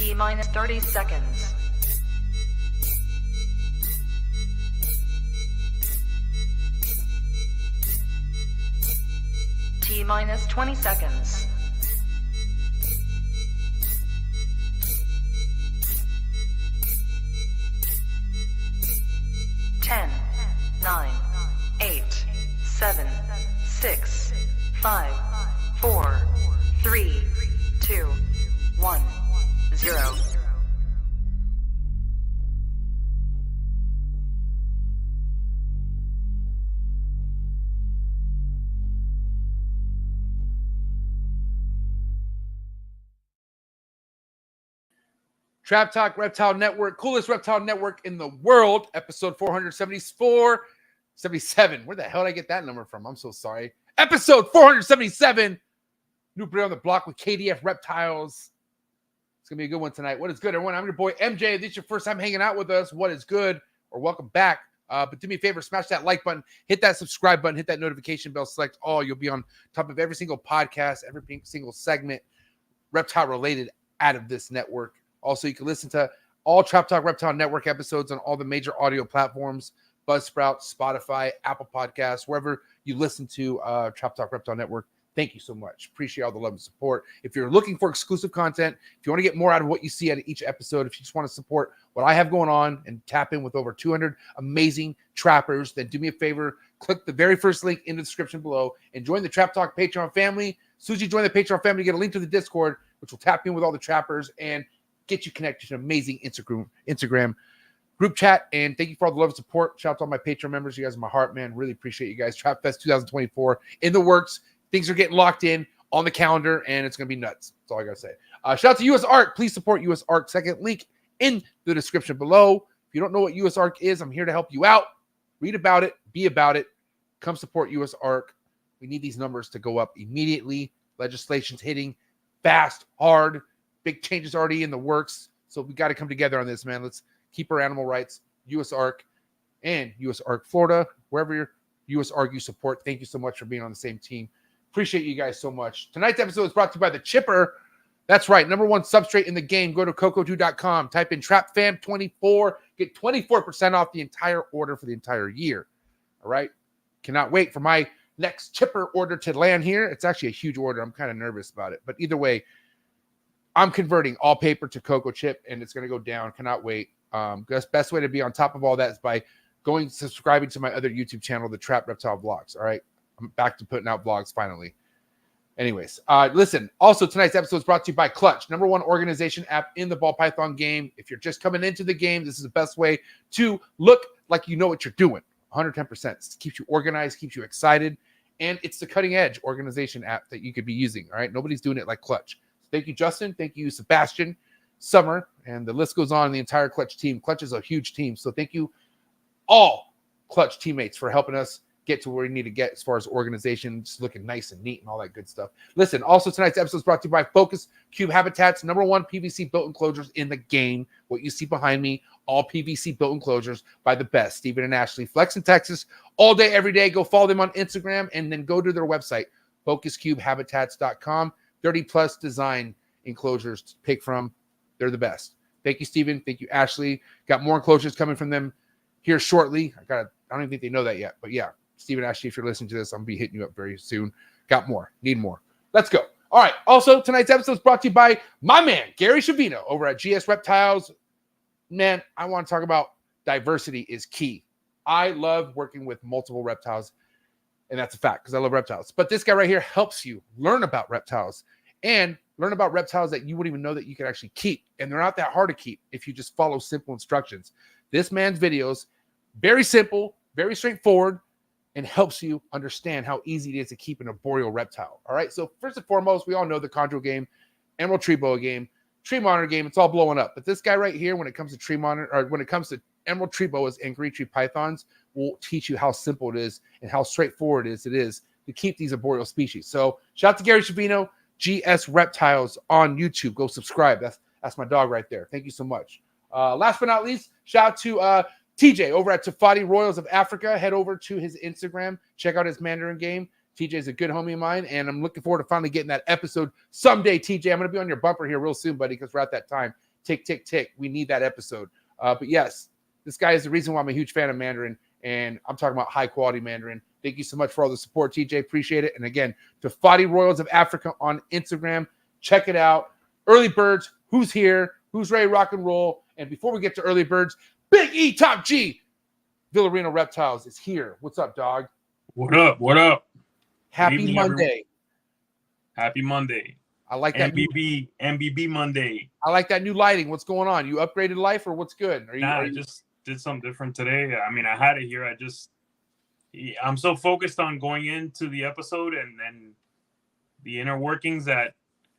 T minus 30 seconds. T minus 20 seconds. 10, 9, 8, 7, 6, 5, 4, 3, 2, 1, 0. Trap Talk Reptile Network, coolest reptile network in the world, episode 474, 77. Where the hell did I get that number from? I'm so sorry. Episode 477. New breed on the block with KDF Reptiles. It's going to be a good one tonight. What is good, everyone? I'm your boy, MJ. If this is your first time hanging out with us, what is good? Or welcome back. But do me a favor, smash that like button, hit that subscribe button, hit that notification bell, select all. You'll be on top of every single podcast, every single segment, reptile-related out of this network. Also, you can listen to all Trap Talk Reptile Network episodes on all the major audio platforms, Buzzsprout, Spotify, Apple Podcasts, wherever you listen to Trap Talk Reptile Network. Thank you so much. Appreciate all the love and support. If you're looking for exclusive content, if you want to get more out of what you see out of each episode, if you just want to support what I have going on and tap in with over 200 amazing trappers, then do me a favor, click the very first link in the description below and join the Trap Talk Patreon family. As soon as you join the Patreon family, you get a link to the Discord, which will tap in with all the trappers and get you connected to an amazing Instagram group chat. And thank you for all the love and support. Shout out to all my Patreon members. You guys are my heart, man. Really appreciate you guys. Trap Fest 2024 in the works. Things are getting locked in on the calendar, and it's going to be nuts. That's all I got to say. Shout out to US ARC. Please support US ARC. Second link in the description below. If you don't know what US ARC is, I'm here to help you out. Read about it. Be about it. Come support US ARC. We need these numbers to go up immediately. Legislation's hitting fast, hard. Big changes already in the works. So we got to come together on this, man. Let's keep our animal rights. US ARC and US ARC Florida, wherever you're US ARC you support. Thank you so much for being on the same team. Appreciate you guys so much. Tonight's episode is brought to you by the Chipper. That's right. Number one substrate in the game. Go to COCO2.com. Type in TrapFam24. Get 24% off the entire order for the entire year. All right. Cannot wait for my next Chipper order to land here. It's actually a huge order. I'm kind of nervous about it. But either way, I'm converting all paper to COCO chip, and it's going to go down. Cannot wait. Best way to be on top of all that is by subscribing to my other YouTube channel, the Trap Reptile Vlogs. All right. I'm back to putting out vlogs finally. Anyways, listen. Also, tonight's episode is brought to you by Clutch, number one organization app in the ball python game. If you're just coming into the game, this is the best way to look like you know what you're doing. 110%. It keeps you organized, keeps you excited, and it's the cutting edge organization app that you could be using. All right. Nobody's doing it like Clutch. Thank you, Justin. Thank you, Sebastian, Summer, and the list goes on. The entire Clutch team. Clutch is a huge team. So thank you, all Clutch teammates, for helping us get to where we need to get as far as organization, just looking nice and neat and all that good stuff. Listen, also tonight's episode is brought to you by Focus Cube Habitats, number one PVC built enclosures in the game. What you see behind me, all PVC built enclosures by the best, Stephen and Ashley. Flex in Texas, all day, every day. Go follow them on Instagram and then go to their website, focuscubehabitats.com. 30-plus design enclosures to pick from. They're the best. Thank you, Stephen. Thank you, Ashley. Got more enclosures coming from them here shortly. I don't even think they know that yet. But yeah, Stephen, Ashley, if you're listening to this, I'm going to be hitting you up very soon. Got more. Need more. Let's go. All right. Also, tonight's episode is brought to you by my man, Gary Shavino, over at GS Reptiles. Man, I want to talk about diversity is key. I love working with multiple reptiles. And that's a fact because I love reptiles. But this guy right here helps you learn about reptiles and learn about reptiles that you wouldn't even know that you can actually keep. And they're not that hard to keep if you just follow simple instructions. This man's videos, very simple, very straightforward, and helps you understand how easy it is to keep an arboreal reptile. All right. So first and foremost, we all know the Chondro game, Emerald Tree Boa game, Tree Monitor game. It's all blowing up. But this guy right here, when it comes to Tree Monitor, or when it comes to Emerald Tree Boas and Green Tree Pythons, will teach you how simple it is and how straightforward it is to keep these arboreal species. So shout out to Gary Shavino, GS Reptiles on YouTube. Go subscribe. That's my dog right there. Thank you so much. Last but not least, shout out to TJ over at TOFAUTI Royals of Africa. Head over to his Instagram. Check out his Mandarin game. TJ is a good homie of mine, and I'm looking forward to finally getting that episode someday, TJ. I'm going to be on your bumper here real soon, buddy, because we're at that time. tick, tick, tick. We need that episode. But yes, this guy is the reason why I'm a huge fan of Mandarin, and I'm talking about high quality Mandarin. Thank you so much for all the support, TJ. Appreciate it. And again, TOFAUTI Royals of Africa on Instagram. Check it out. Early Birds, who's here? Who's ready to rock and roll? And before we get to Early Birds, Big E Top G, Villarino Reptiles is here. What's up, dog? What up? What up? Happy evening, Monday. everyone. Happy Monday. I like that. MBB Monday. I like that new lighting. What's going on? You upgraded life or what's good? I just did something different today. I mean, I had it here. I'm so focused on going into the episode and the inner workings that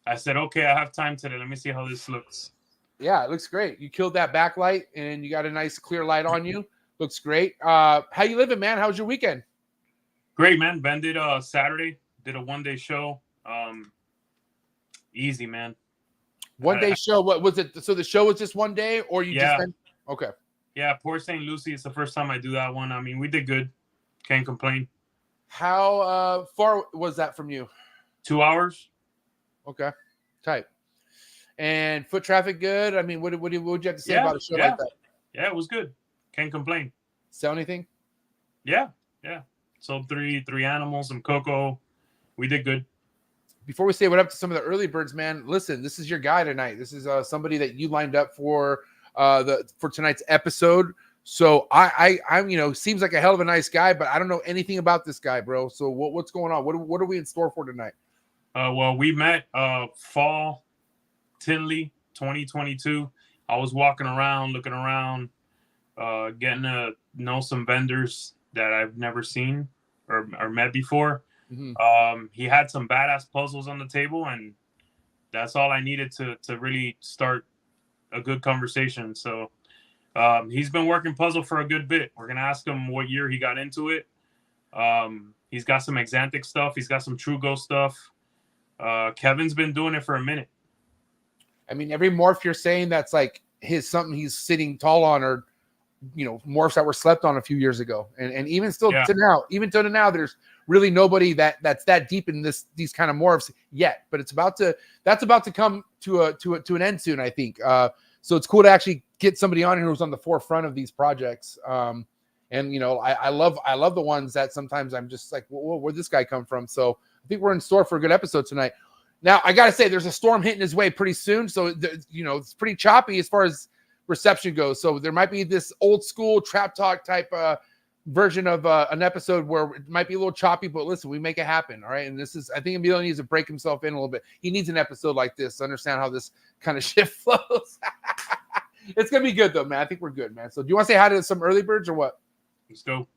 I said, okay, I have time today. Let me see how this looks. Yeah, it looks great. You killed that backlight and you got a nice clear light on you. Looks great. How you living, man? How was your weekend? Great, man. Ben did Saturday. Did a one-day show. Easy, man. One-day show. What was it? So the show was just one day, or you just been... Okay. Yeah, Port St. Lucie. It's the first time I do that one. I mean, we did good. Can't complain. How far was that from you? 2 hours. Okay. Tight. And foot traffic good? I mean, what would you have to say about a show like that? Yeah, it was good. Can't complain. Sell anything? Yeah. Sold three animals, some COCO. We did good. Before we say what up to some of the early birds, man, listen, this is your guy tonight. This is somebody that you lined up for tonight's episode. So I'm seems like a hell of a nice guy, but I don't know anything about this guy, bro. So what's going on? What are we in store for tonight? Well, we met fall Tinley 2022. I was walking around, looking around, getting to know some vendors that I've never seen or met before. Mm-hmm. He had some badass puzzles on the table, and that's all I needed to really start a good conversation. So he's been working puzzle for a good bit. We're going to ask him what year he got into it. He's got some Exantic stuff. He's got some True Ghost stuff. Kevin's been doing it for a minute. I mean, every morph you're saying that's like something he's sitting tall on, or morphs that were slept on a few years ago, and even still to now, there's really nobody that's that deep in these kind of morphs yet. But that's about to come to an end soon, I think. So it's cool to actually get somebody on here who's on the forefront of these projects. And I love the ones that sometimes I'm just like, where'd this guy come from? So I think we're in store for a good episode tonight. Now, I got to say, there's a storm hitting his way pretty soon. So, it's pretty choppy as far as reception goes. So there might be this old school trap talk type version of an episode where it might be a little choppy, but listen, we make it happen. All right. And I think Emilio needs to break himself in a little bit. He needs an episode like this to understand how this kind of shit flows. It's going to be good though, man. I think we're good, man. So do you want to say hi to some early birds or what? Let's go.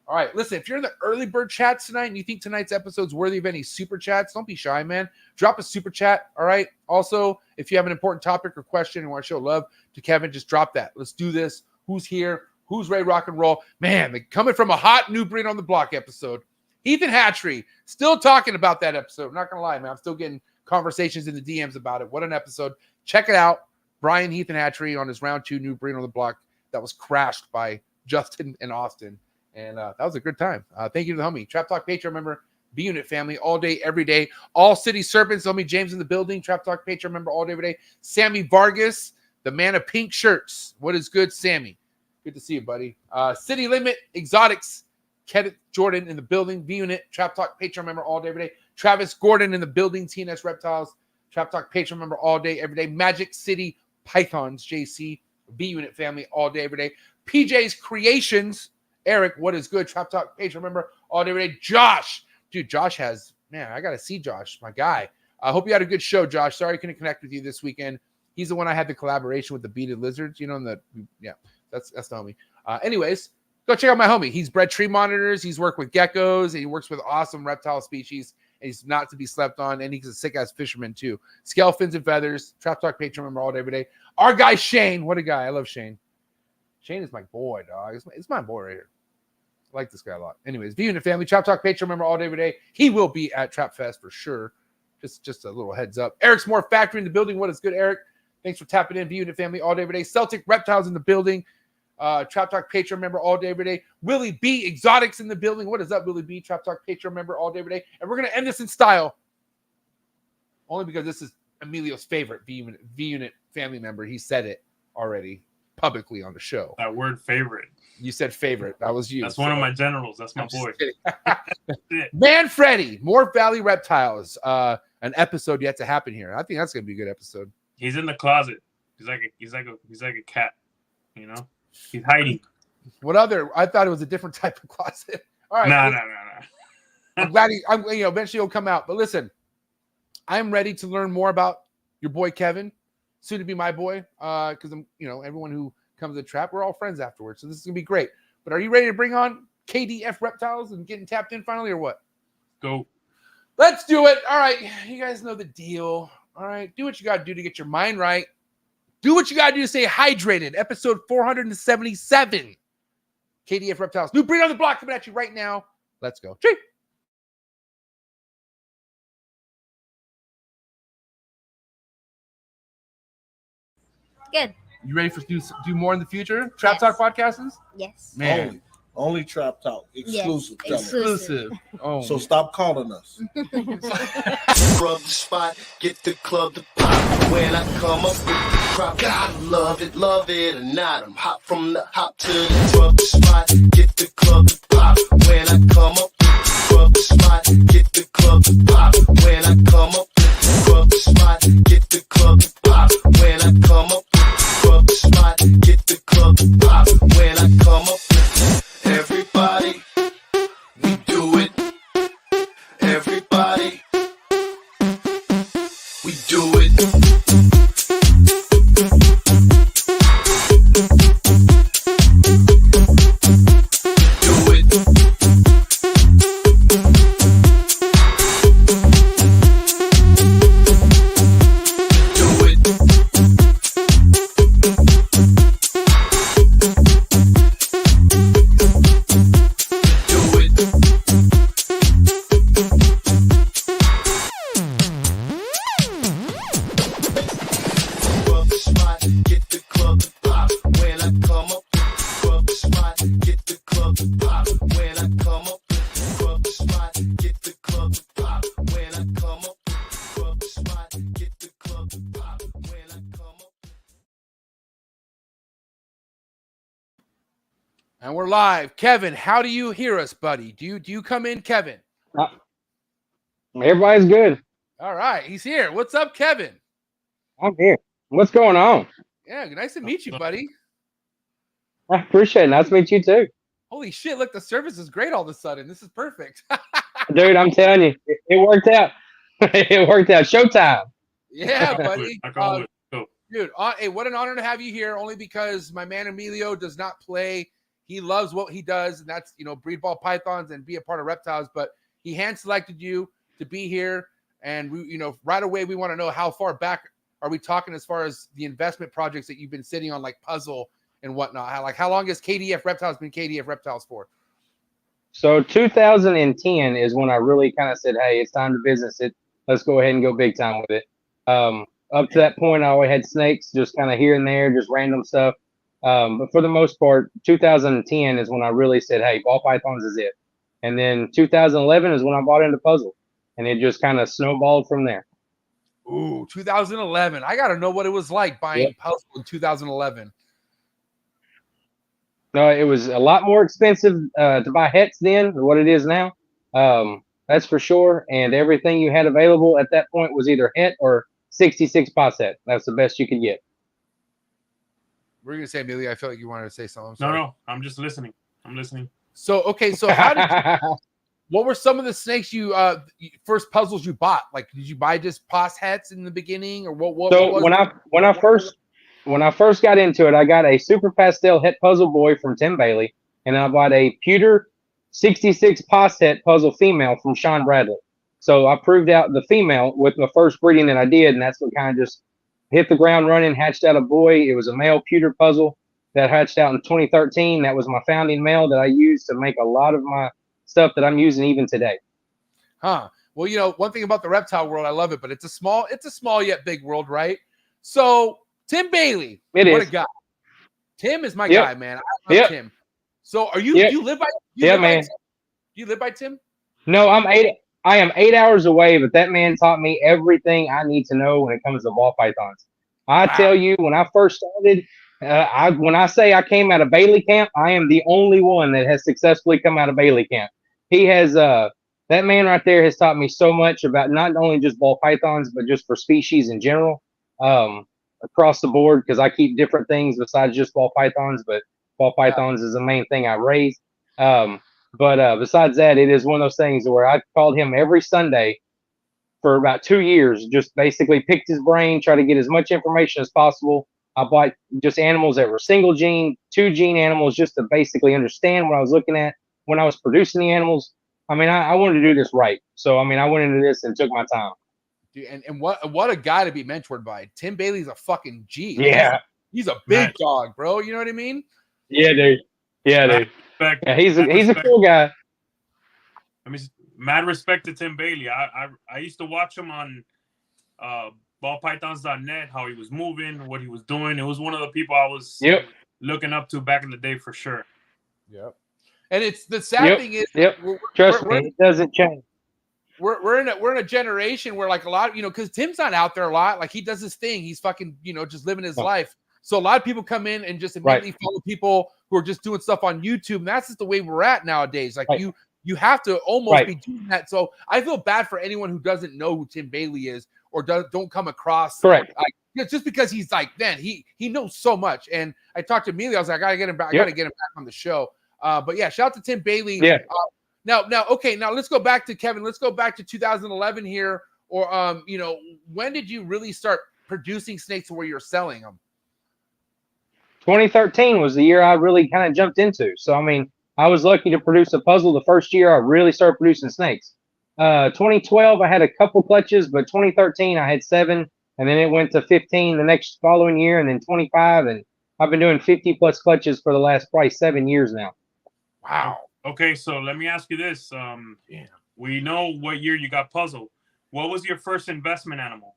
All right, listen, if you're in the early bird chats tonight and you think tonight's episode's worthy of any super chats, don't be shy, man. Drop a super chat, all right? Also, if you have an important topic or question and want to show love to Kevin, just drop that. Let's do this. Who's here? Who's ready to rock and roll? Man, coming from a hot new breed on the block episode. Ethan Hatchery, still talking about that episode. I'm not going to lie, man. I'm still getting conversations in the DMs about it. What an episode. Check it out. Brian Ethan Hatchery on his round 2 new breed on the block that was crashed by Justin and Austin. And that was a good time. Thank you to the homie. Trap Talk Patreon member, B Unit family, all day, every day. All City Serpents, homie James in the building. Trap Talk Patreon member, all day, every day. Sammy Vargas, the man of pink shirts. What is good, Sammy? Good to see you, buddy. City Limit, Exotics, Kenneth Jordan in the building. B Unit, Trap Talk Patreon member, all day, every day. Travis Gordon in the building. TNS Reptiles, Trap Talk Patreon member, all day, every day. Magic City Pythons, JC, B Unit family, all day, every day. PJ's Creations, Eric, what is good? Trap Talk page. Remember, all day, every day. Josh. Dude, Josh has, man, I got to see Josh, my guy. I hope you had a good show, Josh. Sorry I couldn't connect with you this weekend. He's the one I had the collaboration with the Beaded Lizards, that's the homie. Anyways, go check out my homie. He's bred tree monitors. He's worked with geckos, and he works with awesome reptile species, and he's not to be slept on, and he's a sick-ass fisherman, too. Scale Fins and Feathers. Trap Talk page. Remember, all day, every day. Our guy, Shane. What a guy. I love Shane. Shane is my boy, dog. It's my boy right here. I like this guy a lot. Anyways, V Unit family, Trap Talk Patreon member all day, every day. He will be at Trap Fest for sure. Just a little heads up. Eric's Morph Factory in the building. What is good, Eric? Thanks for tapping in. V Unit family all day, every day. Celtic Reptiles in the building. Trap Talk Patreon member all day, every day. Willie B Exotics in the building. What is up, Willie B? Trap Talk Patreon member all day, every day. And we're going to end this in style. Only because this is Emilio's favorite V-Unit family member. He said it already publicly on the show. That word favorite. You said favorite. That was you. That's one of my generals. That's my boy. Manfredi, Morph Valley Reptiles. An episode yet to happen here. I think that's gonna be a good episode. He's in the closet. He's like a cat. You know, he's hiding. What other? I thought it was a different type of closet. All right. No. I'm glad eventually he'll come out. But listen, I'm ready to learn more about your boy Kevin, soon to be my boy. Because I'm, everyone who comes to the trap, we're all friends afterwards. So this is gonna be great. But are you ready to bring on KDF Reptiles and getting tapped in finally, or what? Go. Let's do it. All right. You guys know the deal. All right. Do what you got to do to get your mind right. Do what you got to do to stay hydrated. Episode 477. KDF Reptiles. New breed on the block coming at you right now. Let's go. Chee. Good. You ready for do more in the future? Trap Talk podcasts? Yes. Man. Only Trap Talk. Exclusive. Yes, Exclusive. Oh. So stop calling us. Rub the spot, get the club to pop. When I come up with the crop, gotta love it or not. I'm hot from the hop to the rub the spot, get the club to pop. When I come up with the rub the spot, get the club to pop. When I come up with the rub the spot, get the club to pop. When I come up with the rub the spot, get the club to pop. When I come up with everybody, we do it. Everybody, we do it. Do it. Do it. Do it. Rub the spot, get the club to pop. When I come up with the rub the spot, get the club to pop. When I come up with the rub the spot, get the club to pop. When I come up with the rub the spot, get the club to pop. When I come up. And we're live. Kevin, how do you hear us, buddy? Do you come in, Kevin? Everybody's good. All right. He's here. What's up, Kevin? I'm here. What's going on? Yeah, nice to meet you, buddy. I appreciate it. Nice to meet you too. Holy shit, look, the service is great all of a sudden. This is perfect. Dude, I'm telling you, it worked out. It worked out. Showtime. Yeah, buddy. I call it. Go. Dude, hey, what an honor to have you here, only because my man Emilio does not play. He loves what he does, and that's, breed ball pythons and be a part of reptiles, but he hand-selected you to be here, and we, right away we want to know how far back are we talking as far as the investment projects that you've been sitting on, like Puzzle and whatnot? How long has KDF Reptiles been KDF Reptiles for? So 2010 is when I really kind of said, hey, it's time to business it. Let's go ahead and go big time with it. Up to that point, I always had snakes just kind of here and there, just random stuff. But for the most part, 2010 is when I really said, hey, ball pythons is it. And then 2011 is when I bought into Puzzle, and it just kind of snowballed from there. Ooh, 2011. I got to know what it was like buying Puzzle in 2011. No, it was a lot more expensive to buy hets then than what it is now. That's for sure. And everything you had available at that point was either het or 66 pos het. That's the best you could get. What were you going to say, Amelia? I felt like you wanted to say something. No, I'm just listening. I'm listening. So, okay, so how did what were some of the snakes you first puzzles you bought? Like, did you buy just pos hets in the beginning, or what? So what when I first got into it, I got a super pastel het puzzle boy from Tim Bailey, and I bought a pewter 66 pos het puzzle female from Sean Bradley. So I proved out the female with my first breeding that I did, and that's what kind of just hit the ground running, hatched out a boy. It was a male pewter puzzle that hatched out in 2013. That was my founding male that I used to make a lot of my stuff that I'm using even today. Huh. Well, one thing about the reptile world, I love it, but it's a small yet big world, right? So Tim Bailey, what a guy. Tim is my guy, man. I love Tim. So are you? You live by? Do you live by Tim? No, I'm I am 8 hours away, but that man taught me everything I need to know when it comes to ball pythons. I tell you, when I first started, when I say I came out of Bailey camp, I am the only one that has successfully come out of Bailey camp. He has, that man right there has taught me so much about not only just ball pythons, but just for species in general, across the board, because I keep different things besides just ball pythons, but ball pythons is the main thing I raise. But besides that, it is one of those things where I called him every Sunday for about 2 years, just basically picked his brain, try to get as much information as possible. I bought just animals that were single gene, 2 gene animals, just to basically understand what I was looking at when I was producing the animals. I mean, I wanted to do this right. So, I mean, I went into this and took my time. Dude, and what a guy to be mentored by. Tim Bailey's a fucking G. Yeah. He's a big dog, bro. You know what I mean? Yeah, dude. Yeah, dude. Yeah, he's a cool guy. I mean, mad respect to Tim Bailey. I used to watch him on ballpythons.net, how he was moving, what he was doing. It was one of the people I was looking up to back in the day for sure. Yep. And it's the sad thing is, Trust me, it doesn't change. We're in a generation where, like, a lot of, because Tim's not out there a lot. Like, he does his thing. He's fucking, just living his life. So a lot of people come in and just immediately follow people who are just doing stuff on YouTube. And that's just the way we're at nowadays. Like, you have to almost be doing that. So I feel bad for anyone who doesn't know who Tim Bailey is or don't come across. Correct. Just because he's like, man, he knows so much. And I talked to Amelia. I was like, I gotta get him back. I gotta get him back on the show. But yeah, shout out to Tim Bailey. Yeah. Now, let's go back to Kevin. Let's go back to 2011 here. Or, when did you really start producing snakes to where you're selling them? 2013 was the year I really kind of jumped into. So, I mean, I was lucky to produce a puzzle the first year I really started producing snakes. 2012, I had a couple clutches, but 2013, I had 7. And then it went to 15 the next following year, and then 25. And I've been doing 50 plus clutches for the last probably 7 years now. Wow. Okay, so let me ask you this. We know what year you got puzzle. What was your first investment animal?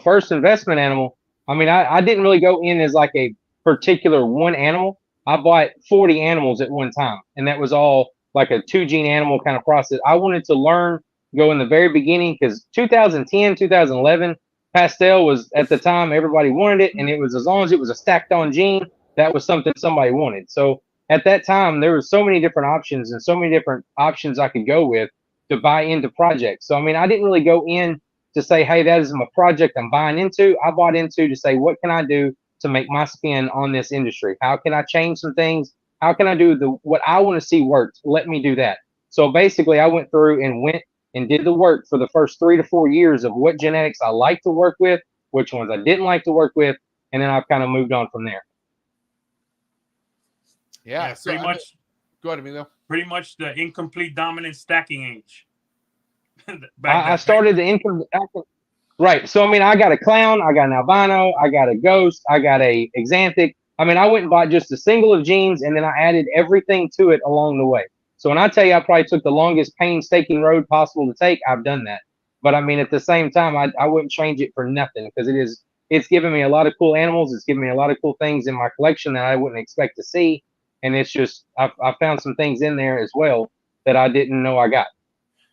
First investment animal. I mean, I didn't really go in as like a particular one animal. I bought 40 animals at one time, and that was all like a 2 gene animal kind of process. I wanted to learn, go in the very beginning, because 2010, 2011, pastel was at the time everybody wanted it, and it was, as long as it was a stacked on gene, that was something somebody wanted. So at that time, there were so many different options and so many different options I could go with to buy into projects. So, I mean, I didn't really go in to say, hey, that is my project I'm buying into. I bought into to say, what can I do to make my spin on this industry? How can I change some things? How can I do what I want to see worked? Let me do that. So basically, I went through and did the work for the first 3 to 4 years of what genetics I like to work with, which ones I didn't like to work with, and then I've kind of moved on from there. Yeah, so pretty much. Go ahead, Emilio. Pretty much the incomplete dominant stacking age. I started the income. Right. So, I mean, I got a clown, I got an albino, I got a ghost, I got a exanthic. I mean, I went and bought just a single of genes, and then I added everything to it along the way. So when I tell you I probably took the longest painstaking road possible to take, I've done that. But I mean, at the same time, I wouldn't change it for nothing, because it's given me a lot of cool animals. It's given me a lot of cool things in my collection that I wouldn't expect to see. And it's just, I found some things in there as well that I didn't know I got.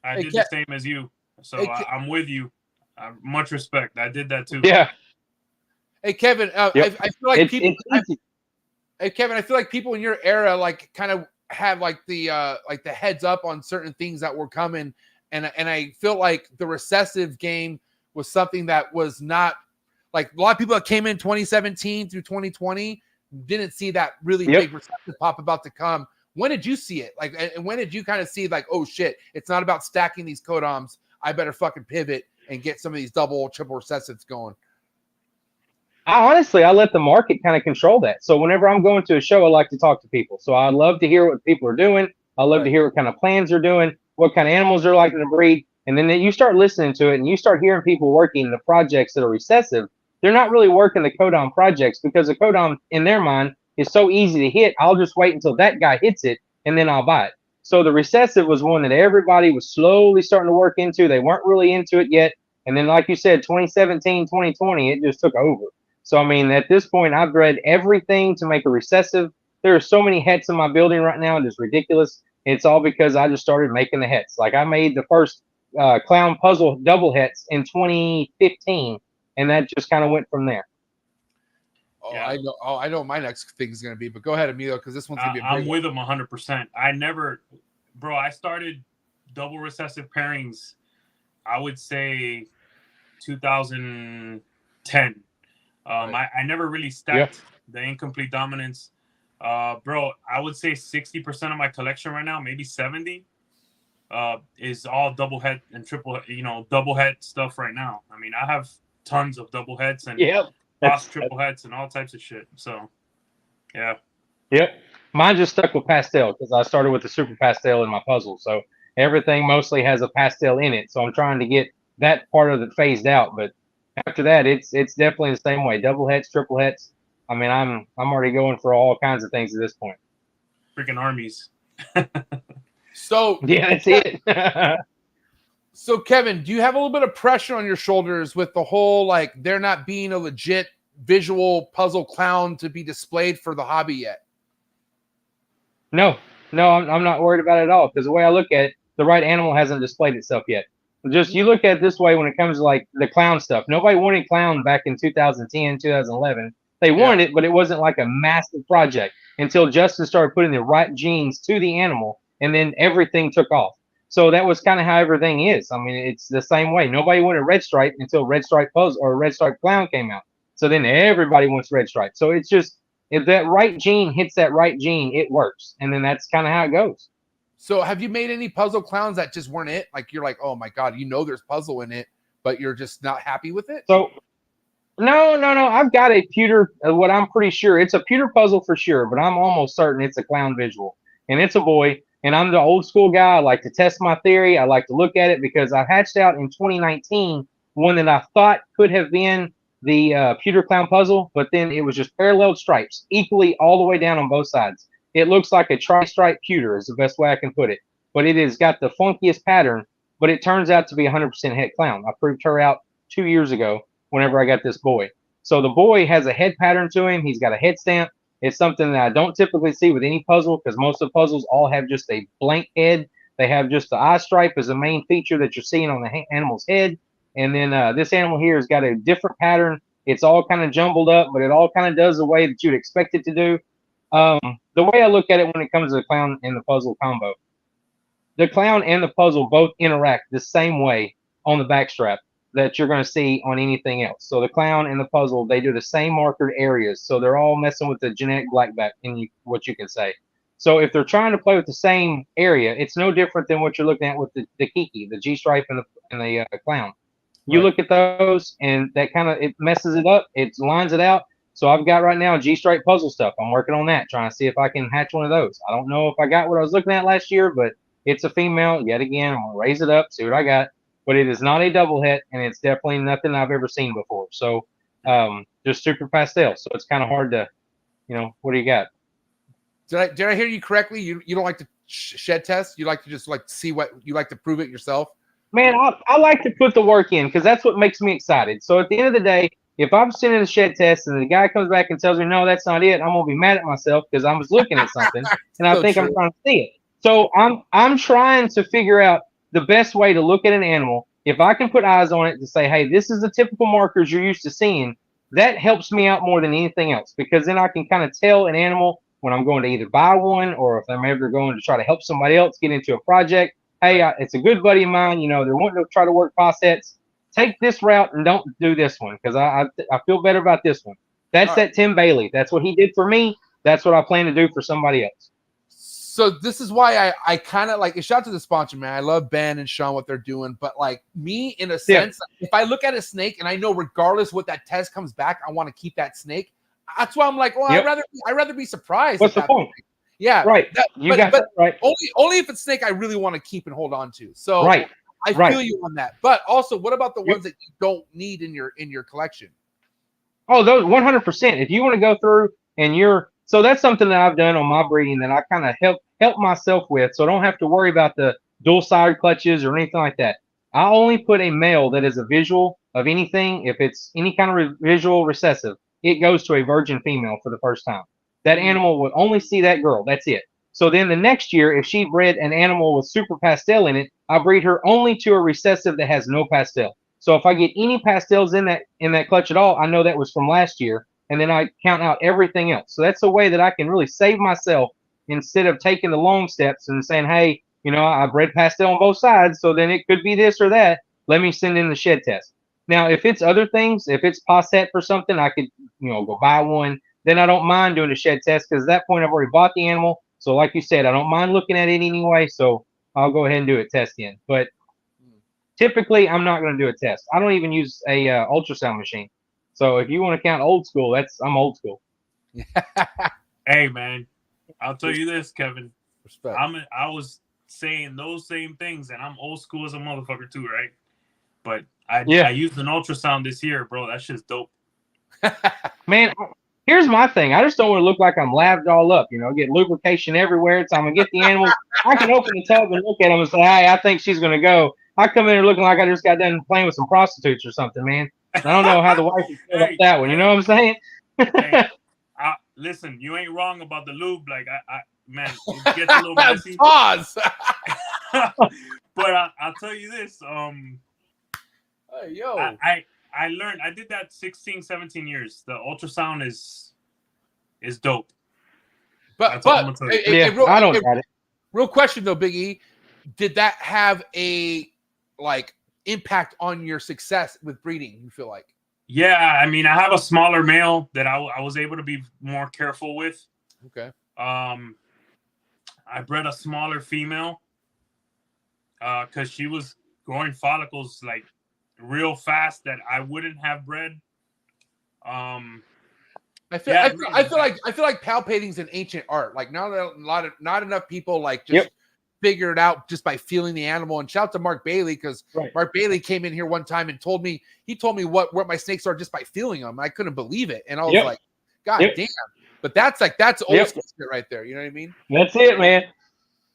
I did the same as you. So I'm with you. Much respect. I did that too. Yeah. Hey, Kevin, I feel like Kevin, I feel like people in your era, like, kind of have like the heads up on certain things that were coming. And I feel like the recessive game was something that was not, like, a lot of people that came in 2017 through 2020 didn't see that really big recessive pop about to come. When did you see it? Like, and when did you kind of see, like, oh shit, it's not about stacking these codoms. I better fucking pivot and get some of these double, triple recessives going? I let the market kind of control that. So whenever I'm going to a show, I like to talk to people. So I love to hear what people are doing. I love to hear what kind of plans they're doing, what kind of animals they're liking to breed. And then you start listening to it, and you start hearing people working the projects that are recessive. They're not really working the codom projects, because the codom in their mind is so easy to hit. I'll just wait until that guy hits it, and then I'll buy it. So the recessive was one that everybody was slowly starting to work into. They weren't really into it yet. And then, like you said, 2017, 2020, it just took over. So, I mean, at this point, I've bred everything to make a recessive. There are so many hets in my building right now. It is ridiculous. It's all because I just started making the hets. Like I made the first clown puzzle double hets in 2015, and that just kind of went from there. Oh, Yeah. I know. Oh, I know what my next thing is going to be. But go ahead, Emilio, because this one's going to be a big I'm with him 100%. I started double recessive pairings, I would say 2010. I never really stacked the incomplete dominance. Bro, I would say 60% of my collection right now, maybe 70, is all double head and triple, double head stuff right now. I mean, I have tons of double heads and cross triple heads and all types of shit. So, yeah. Yep. Mine just stuck with pastel because I started with the super pastel in my puzzle. So everything mostly has a pastel in it. So I'm trying to get that part of it phased out. But after that, it's definitely the same way. Double heads, triple heads. I mean, I'm already going for all kinds of things at this point. Freaking armies. So yeah, that's it. So Kevin, do you have a little bit of pressure on your shoulders with the whole like there not being a legit visual puzzle clown to be displayed for the hobby yet? No, I'm not worried about it at all because the way I look at it, the right animal hasn't displayed itself yet. Just you look at it this way when it comes to like the clown stuff. Nobody wanted clown back in 2010, 2011. They wanted it, but it wasn't like a massive project until Justin started putting the right genes to the animal, and then everything took off. So that was kind of how everything is. I mean, it's the same way. Nobody wanted red stripe until red stripe puzzle or red stripe clown came out. So then everybody wants red stripe. So it's just if that right gene hits that right gene, it works, and then that's kind of how it goes. So have you made any puzzle clowns that just weren't it? Like you're like, oh my god, there's puzzle in it, but you're just not happy with it? So no. I've got a pewter. What I'm pretty sure it's a pewter puzzle for sure, but I'm almost certain it's a clown visual, and it's a boy. And I'm the old school guy. I like to test my theory. I like to look at it because I hatched out in 2019 one that I thought could have been the pewter clown puzzle, but then it was just parallel stripes equally all the way down on both sides. It looks like a tri-stripe pewter is the best way I can put it, but it has got the funkiest pattern, but it turns out to be 100% head clown. I proved her out 2 years ago whenever I got this boy. So the boy has a head pattern to him. He's got a head stamp. It's something that I don't typically see with any puzzle because most of the puzzles all have just a blank head. They have just the eye stripe as the main feature that you're seeing on the animal's head. And then this animal here has got a different pattern. It's all kind of jumbled up, but it all kind of does the way that you'd expect it to do. The way I look at it when it comes to the clown and the puzzle combo, the clown and the puzzle both interact the same way on the backstrap that you're going to see on anything else. So the clown and the puzzle, they do the same markered areas. So they're all messing with the genetic blackback in what you can say. So if they're trying to play with the same area, it's no different than what you're looking at with the Kiki, the G-stripe and the clown. You look at those and that kind of, it messes it up. It lines it out. So I've got right now G-stripe puzzle stuff. I'm working on that, trying to see if I can hatch one of those. I don't know if I got what I was looking at last year, but it's a female. Yet again, I'm going to raise it up, see what I got. But it is not a double het, and it's definitely nothing I've ever seen before. So just super pastel. So it's kind of hard to, what do you got? Did I hear you correctly? You don't like to shed test? You like to just like see what you like to prove it yourself? Man, I like to put the work in because that's what makes me excited. So at the end of the day, if I'm sending a shed test and the guy comes back and tells me, no, that's not it, I'm going to be mad at myself because I was looking at something and I think I'm trying to see it. So I'm trying to figure out the best way to look at an animal. If I can put eyes on it to say, hey, this is the typical markers you're used to seeing, that helps me out more than anything else because then I can kind of tell an animal when I'm going to either buy one or if I'm ever going to try to help somebody else get into a project. Hey, it's a good buddy of mine. They're wanting to try to work facets. Take this route and don't do this one because I feel better about this one. That's that Tim Bailey. That's what he did for me. That's what I plan to do for somebody else. So this is why I kind of like, shout out to the sponsor, man. I love Ben and Sean, what they're doing. But like me, in a sense, if I look at a snake and I know regardless what that test comes back, I want to keep that snake. That's why I'm like, well, I'd rather be surprised. What's the point? Yeah, right. But right. Only if it's snake I really want to keep and hold on to. So right. I feel you on that. But also, what about the ones that you don't need in your collection? Oh, those 100%. If you want to go through and so that's something that I've done on my breeding that I kind of help myself with, so I don't have to worry about the dual-sided clutches or anything like that. I only put a male that is a visual of anything. If it's any kind of visual recessive, it goes to a virgin female for the first time. That animal would only see that girl. That's it. So then the next year, if she bred an animal with super pastel in it, I breed her only to a recessive that has no pastel. So if I get any pastels in that clutch at all, I know that was from last year, and then I count out everything else. So that's a way that I can really save myself instead of taking the long steps and saying, hey, I bred pastel on both sides, so then it could be this or that. Let me send in the shed test. Now, if it's other things, if it's posset for something, I could, go buy one. Then I don't mind doing a shed test because at that point I've already bought the animal. So like you said, I don't mind looking at it anyway. So I'll go ahead and do a test in. But typically, I'm not going to do a test. I don't even use a ultrasound machine. So if you want to count old school, I'm old school. Hey, man, I'll tell you this, Kevin. Respect. I was saying those same things, and I'm old school as a motherfucker too, right? But I used an ultrasound this year, bro. That shit's dope. Man, here's my thing. I just don't want to look like I'm laved all up, get lubrication everywhere. So I'm going to get the animals. I can open the tub and look at them and say, hey, I think she's going to go. I come in here looking like I just got done playing with some prostitutes or something, man. I don't know how the wife would feel about that one. You know what I'm saying? Hey, listen, you ain't wrong about the lube. Like, man, it gets a little messy. Pause. But I'll tell you this. Hey, yo. I learned. I did that 16, 17 years. The ultrasound is dope. But I don't got it. Real question though, Big E, did that have a impact on your success with breeding? You feel like? Yeah, I mean, I have a smaller male that I was able to be more careful with. Okay. I bred a smaller female because she was growing follicles like real fast that I wouldn't have bred. I feel like palpating's an ancient art. Like not enough people figure it out just by feeling the animal. And shout out to Mark Bailey because Mark Bailey came in here one time and told me what my snakes are just by feeling them. I couldn't believe it, and I was like, God damn! But that's old school shit right there. You know what I mean? That's it, man.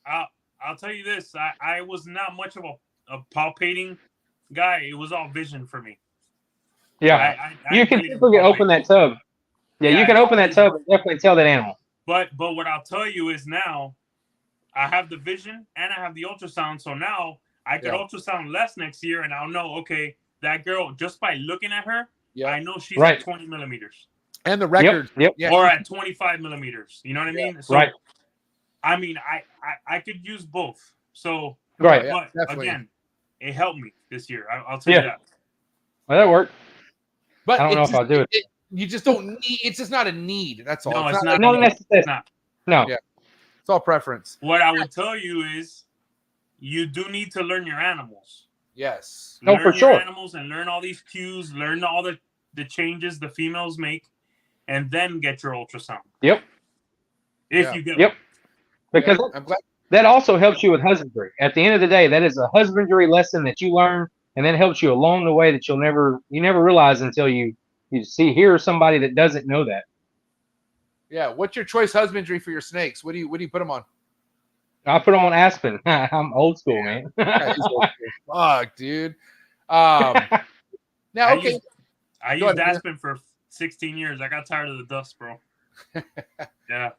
I'll tell you this: I was not much of a palpating guy. It was all vision for me. Yeah, I you can really typically open that tub. Yeah, you can open that tub and definitely tell that animal. But what I'll tell you is now I have the vision and I have the ultrasound. So now I could ultrasound less next year and I'll know, okay, that girl, just by looking at her, I know she's at 20 millimeters. And the record. Or at 25 millimeters. You know what I mean? So, I mean, I could use both. So, but again, it helped me this year. I'll tell you that. Well, that worked. But I don't know if I'll do it. You just don't need. It's just not a need. That's all. No, it's not. It's not. No. Yeah. It's all preference. What I would tell you is, you do need to learn your animals. Yes. Learn for sure. Animals and learn all these cues. Learn all the changes the females make, and then get your ultrasound. Yep. If you get one. Because I'm glad. that also helps you with husbandry. At the end of the day, that is a husbandry lesson that you learn, and that helps you along the way that you never realize until you hear somebody that doesn't know that. Yeah. What's your choice husbandry for your snakes? What do you put them on? I put them on Aspen. I'm old school, man. Fuck, dude. Now, okay. I used Aspen for 16 years. I got tired of the dust, bro. Yeah.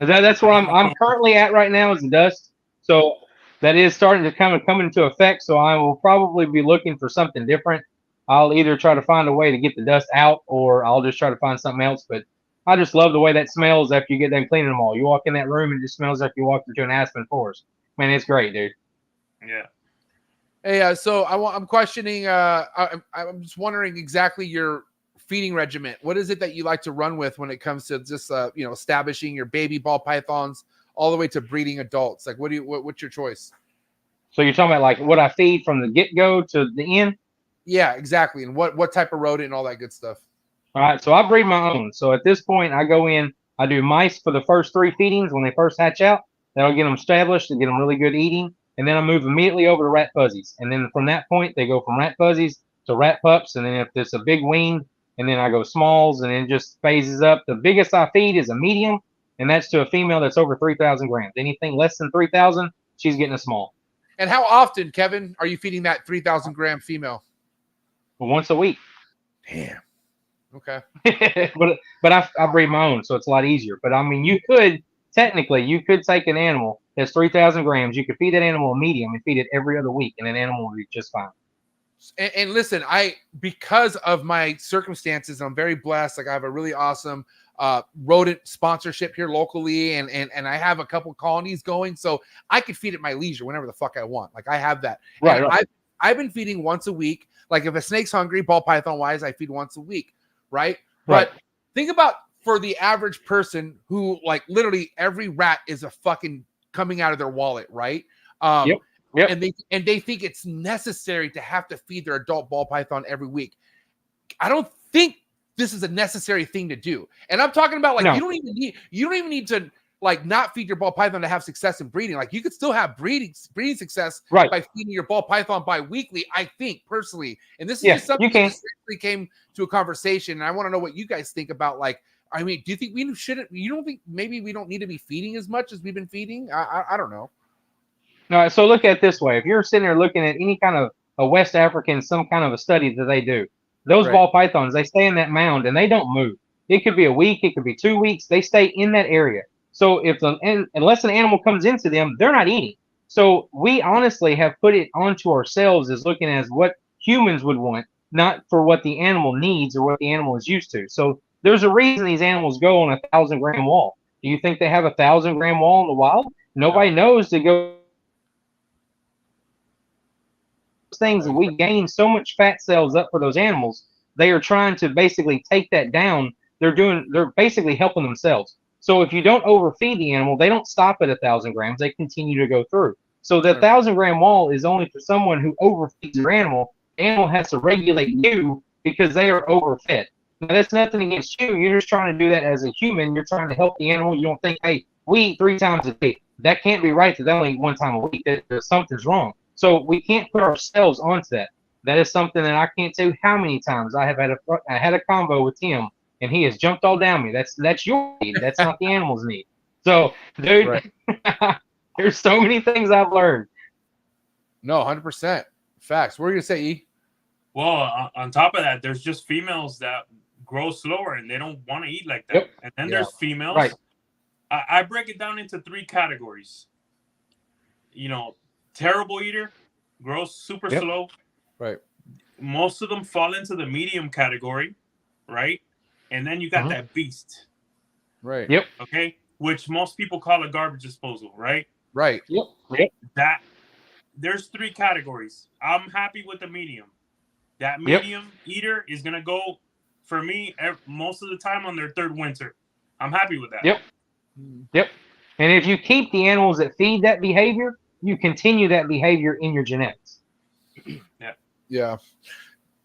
That's where I'm currently at right now is the dust. So that is starting to come into effect. So I will probably be looking for something different. I'll either try to find a way to get the dust out, or I'll just try to find something else. But I just love the way that smells after you get done cleaning them all. You walk in that room and it just smells like you walked into an aspen forest. Man, it's great, dude. Yeah. Hey, so I'm questioning. I'm just wondering exactly your feeding regimen. What is it that you like to run with when it comes to just establishing your baby ball pythons all the way to breeding adults? Like, what's your choice? So you're talking about like what I feed from the get-go to the end? Yeah, exactly. And what type of rodent and all that good stuff. All right, so I breed my own. So at this point, I go in, I do mice for the first 3 feedings when they first hatch out. That'll get them established and get them really good eating. And then I move immediately over to rat fuzzies. And then from that point, they go from rat fuzzies to rat pups. And then if there's a big wean, and then I go smalls, and then it just phases up. The biggest I feed is a medium, and that's to a female that's over 3,000 grams. Anything less than 3,000, she's getting a small. And how often, Kevin, are you feeding that 3,000 gram female? Once a week. Damn. Okay. but I breed my own, so it's a lot easier. But I mean, you could technically you could take an animal that's 3,000 grams. You could feed that animal a medium and feed it every other week, and an animal will be just fine. And listen, because of my circumstances, I'm very blessed. Like I have a really awesome rodent sponsorship here locally, and I have a couple colonies going, so I could feed at my leisure whenever the fuck I want. Like I have that. Right. I've been feeding once a week. Like if a snake's hungry, ball python wise, I feed once a week, right? But think about for the average person who like literally every rat is a fucking coming out of their wallet, right? Yep. And they think it's necessary to have to feed their adult ball python every week. I don't think this is a necessary thing to do. And I'm talking about like you don't even need to like not feed your ball python to have success in breeding. Like you could still have breeding success by feeding your ball python bi-weekly, I think personally. And this is just something that recently came to a conversation. And I want to know what you guys think about like, I mean, do you think we shouldn't, you don't think maybe we don't need to be feeding as much as we've been feeding? I don't know. No, so look at it this way. If you're sitting there looking at any kind of a West African, some kind of a study that they do, those ball pythons, they stay in that mound and they don't move. It could be a week, it could be 2 weeks. They stay in that area. So unless an animal comes into them, they're not eating. So we honestly have put it onto ourselves as looking as what humans would want, not for what the animal needs or what the animal is used to. So there's a reason these animals go on a 1,000-gram wall. Do you think they have a 1,000-gram wall in the wild? Nobody knows to go. Things that we gain so much fat cells up for those animals, they are trying to basically take that down. They're basically helping themselves. So if you don't overfeed the animal, they don't stop at 1,000 grams. They continue to go through. So the 1,000-gram wall is only for someone who overfeeds their animal. The animal has to regulate you because they are overfed. Now, that's nothing against you. You're just trying to do that as a human. You're trying to help the animal. You don't think, hey, we eat 3 times a day. That can't be right. They only eat 1 time a week. Something's wrong. So we can't put ourselves onto that. That is something that I can't tell you how many times I have had a convo with him, and he has jumped all down me. That's your need. That's not the animal's need. So, dude, there's so many things I've learned. No, 100%. Facts. What are you going to say, E? Well, on top of that, there's just females that grow slower and they don't want to eat like that. Yep. And then there's females. Right. I break it down into 3 categories. You know, terrible eater, grows super slow. Right. Most of them fall into the medium category, right? And then you got that beast. Right. Yep. Okay. Which most people call a garbage disposal, right? Right. Yep. That there's 3 categories. I'm happy with the medium. That medium eater is gonna go for me most of the time on their 3rd winter. I'm happy with that. Yep. And if you keep the animals that feed that behavior, you continue that behavior in your genetics. Yeah.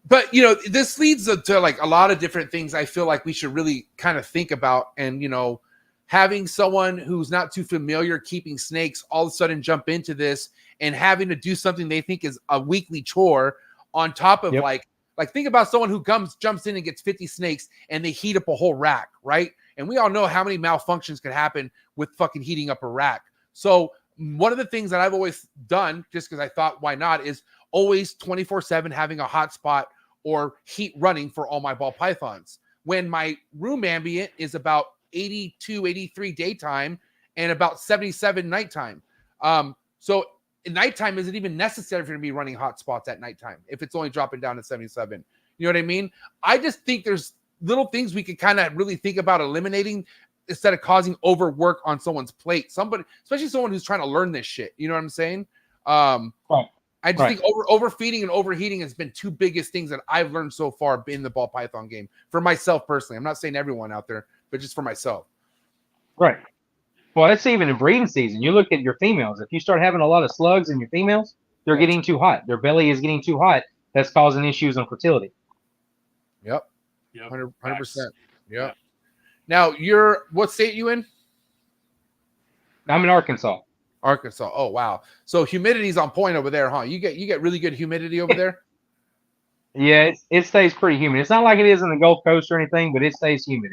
But, you know, this leads to like a lot of different things I feel like we should really kind of think about. And, you know, having someone who's not too familiar keeping snakes all of a sudden jump into this and having to do something they think is a weekly chore on top of like think about someone who jumps in and gets 50 snakes and they heat up a whole rack, right? And we all know how many malfunctions could happen with fucking heating up a rack. So one of the things that I've always done, just because I thought why not, is always 24/7 having a hotspot or heat running for all my ball pythons. When my room ambient is about 82, 83 daytime and about 77 nighttime. So nighttime isn't even necessary for me to be running hotspots at nighttime if it's only dropping down to 77. You know what I mean? I just think there's little things we could kind of really think about eliminating instead of causing overwork on someone's plate. Somebody, especially someone who's trying to learn this shit. You know what I'm saying? I just think overfeeding and overheating has been 2 biggest things that I've learned so far in the ball python game for myself personally. I'm not saying everyone out there, but just for myself. Right. Well, that's even in breeding season. You look at your females. If you start having a lot of slugs in your females, they're getting too hot. Their belly is getting too hot. That's causing issues on fertility. Yep. 100%. Yep. Now, what state you in? I'm in Arkansas. Arkansas. Oh, wow. So humidity's on point over there, huh? You get really good humidity over there? Yeah, it stays pretty humid. It's not like it is in the Gulf Coast or anything, but it stays humid.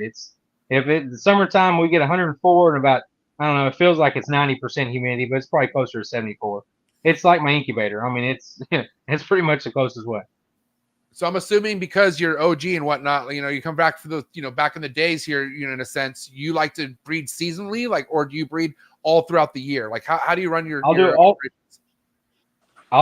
The summertime we get 104 and about, I don't know, it feels like it's 90% humidity, but it's probably closer to 74. It's like my incubator. I mean, it's pretty much the closest way. So I'm assuming because you're OG and whatnot, you come back for the, back in the days here, in a sense, you like to breed seasonally, or do you breed all throughout the year? Like how do you run your? I'll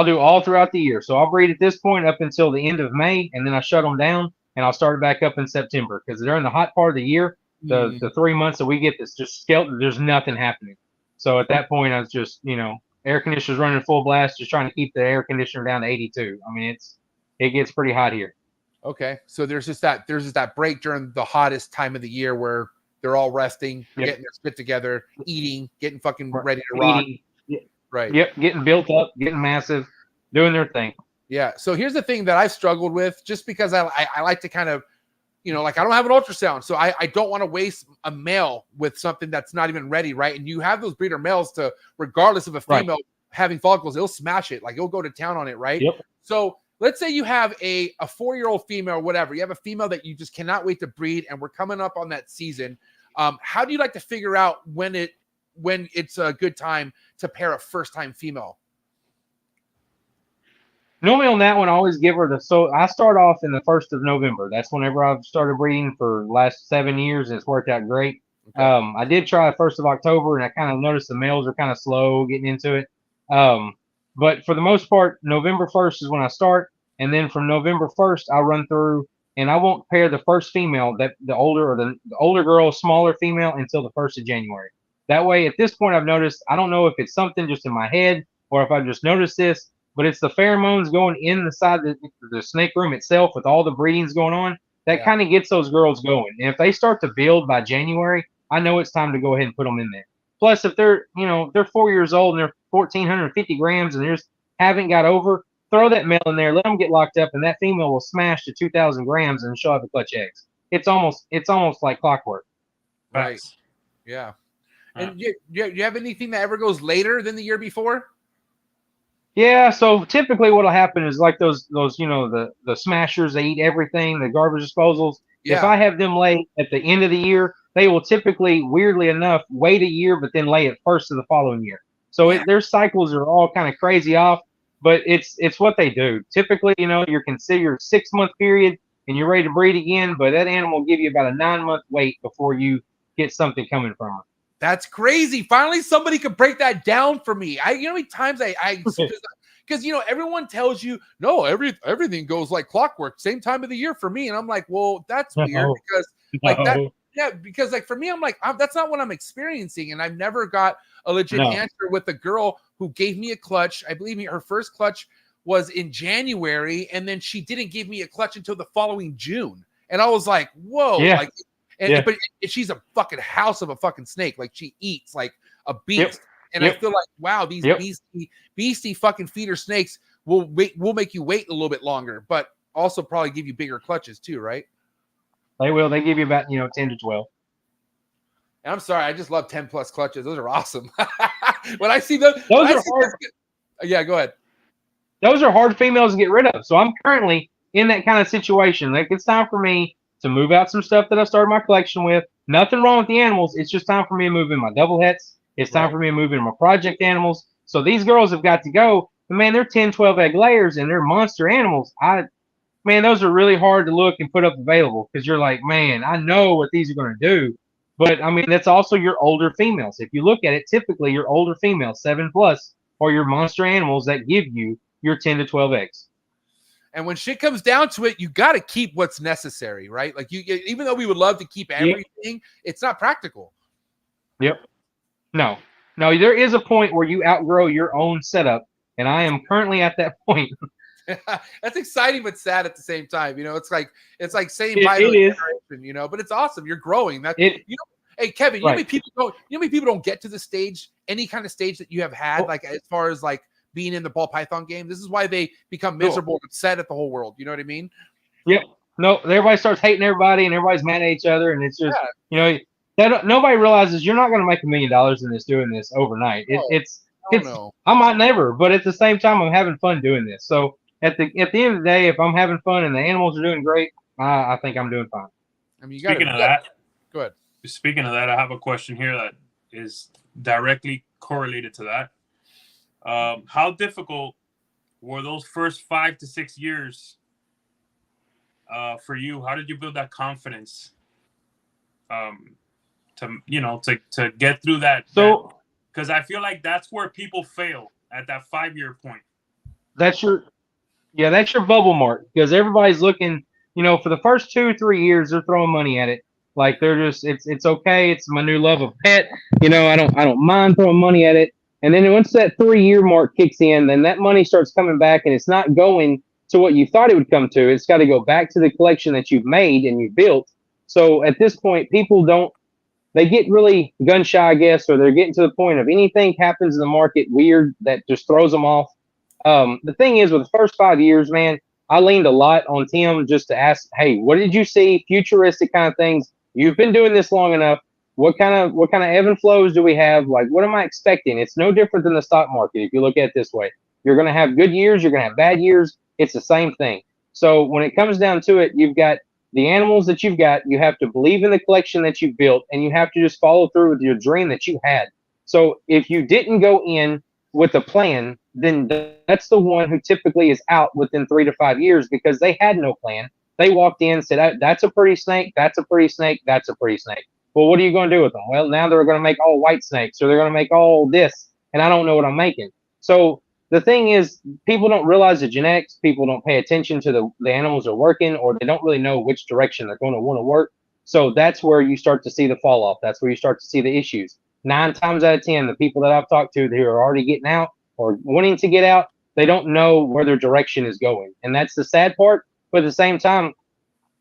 do all throughout the year. So I'll breed at this point up until the end of May, and then I shut them down, and I'll start it back up in September, because during the hot part of the year, the 3 months that we get this just skeleton, there's nothing happening. So at that point, I was just, air conditioners running full blast, just trying to keep the air conditioner down to 82. I mean, it gets pretty hot here. Okay, so there's just that break during the hottest time of the year where they're all resting, getting their spit together, eating, getting fucking ready to rock. Right. Yep, getting built up, getting massive, doing their thing. Yeah. So here's the thing that I've struggled with, just because I like to kind of, I don't have an ultrasound, so I don't want to waste a male with something that's not even ready, right? And you have those breeder males to, regardless of a female having follicles, it'll smash it, it'll go to town on it, right? Yep. So let's say you have a 4-year-old female or whatever. You have a female that you just cannot wait to breed, and we're coming up on that season. How do you like to figure out when it's a good time to pair a first-time female? Normally on that one, I always give her so I start off in the 1st of November. That's whenever I've started breeding for the last 7 years, and it's worked out great. Okay. I did try the 1st of October, and I kind of noticed the males are kind of slow getting into it. But for the most part, November 1st is when I start, and then from November 1st, I'll run through, and I won't pair the first female, that the older girl, smaller female, until the 1st of January. That way, at this point, I've noticed, I don't know if it's something just in my head or if I've just noticed this, but it's the pheromones going inside the snake room itself with all the breedings going on that kind of gets those girls going. And if they start to build by January, I know it's time to go ahead and put them in there. Plus, if they're 4 years old and they're 1,450 grams and they just haven't got over, throw that male in there, let them get locked up, and that female will smash to 2,000 grams and she'll have a clutch eggs. It's almost like clockwork. Right. Yeah. And do you have anything that ever goes later than the year before? Yeah, so typically what'll happen is like those the smashers, they eat everything, the garbage disposals. Yeah. If I have them lay at the end of the year, they will typically, weirdly enough, wait a year, but then lay at first of the following year. So their cycles are all kind of crazy off, but it's what they do. Typically, you're considered 6-month period and you're ready to breed again, but that animal will give you about a 9-month wait before you get something coming from her. That's crazy. Finally, somebody could break that down for me. How many times because everyone tells you, no, everything goes like clockwork, same time of the year for me. And I'm like, well, that's weird because for me, I'm like, that's not what I'm experiencing. And I've never got a legit answer with a girl who gave me a clutch. I believe her first clutch was in January, and then she didn't give me a clutch until the following June. And I was like, whoa, but she's a fucking house of a fucking snake. Like, she eats like a beast. And I feel like, wow, these beastie fucking feeder snakes will make you wait a little bit longer, but also probably give you bigger clutches too, right? They will. They give you about 10 to 12. And I'm sorry, I just love 10 plus clutches. Those are awesome. When I see those are hard. Yeah, go ahead. Those are hard females to get rid of. So I'm currently in that kind of situation. Like, it's time for me to move out some stuff that I started my collection with. Nothing wrong with the animals. It's just time for me to move in my double hets. It's time for me to move in my project animals. So these girls have got to go. But man, they're 10, 12 egg layers and they're monster animals. Those are really hard to look and put up available because you're like, man, I know what these are going to do. But that's also your older females. If you look at it, typically your older females, 7 plus, are your monster animals that give you your 10 to 12 eggs. And when shit comes down to it, you got to keep what's necessary, right? Like, even though we would love to keep everything, it's not practical. Yep. No, there is a point where you outgrow your own setup, and I am currently at that point. That's exciting but sad at the same time. It's like saying it is. Generation, but it's awesome. You're growing. Hey Kevin, you know how many people don't get to the stage, any kind of stage that you have had, like as far as like being in the ball python game. This is why they become miserable and upset at the whole world. You know what I mean? Yep. No, everybody starts hating everybody and everybody's mad at each other, and it's just nobody realizes you're not going to make $1 million in this doing this overnight. I might never, but at the same time, I'm having fun doing this. So at the end of the day, if I'm having fun and the animals are doing great, I think I'm doing fine. Speaking of that, go ahead. Speaking of that, I have a question here that is directly correlated to that. How difficult were those first 5 to 6 years for you? How did you build that confidence to get through that? So because I feel like that's where people fail at that 5-year point. that's your bubble mark, because everybody's looking, for the first 2-3 years they're throwing money at it. Like they're just it's okay. It's my new love of pet. I don't mind throwing money at it. And then once that 3-year mark kicks in, then that money starts coming back, and it's not going to what you thought it would come to. It's got to go back to the collection that you've made and you've built. So at this point, people they get really gun shy, I guess, or they're getting to the point of anything happens in the market weird that just throws them off. The thing is, with the first 5 years, man, I leaned a lot on Tim just to ask, hey, what did you see? Futuristic kind of things. You've been doing this long enough. What kind of ebb and flows do we have? Like, what am I expecting? It's no different than the stock market. If you look at it this way, you're going to have good years. You're going to have bad years. It's the same thing. So when it comes down to it, you've got the animals that you've got. You have to believe in the collection that you've built, and you have to just follow through with your dream that you had. So if you didn't go in with a plan, then that's the one who typically is out within 3 to 5 years, because they had no plan. They walked in and said, that's a pretty snake, that's a pretty snake, that's a pretty snake. Well, what are you going to do with them? Well, now they're going to make all white snakes, or they're going to make all this, and I don't know what I'm making. So the thing is, people don't realize the genetics. People don't pay attention to the animals are working, or they don't really know which direction they're going to want to work. So that's where you start to see the fall off. That's where you start to see the issues. 9 times out of 10, the people that I've talked to who are already getting out or wanting to get out, they don't know where their direction is going. And that's the sad part. But at the same time,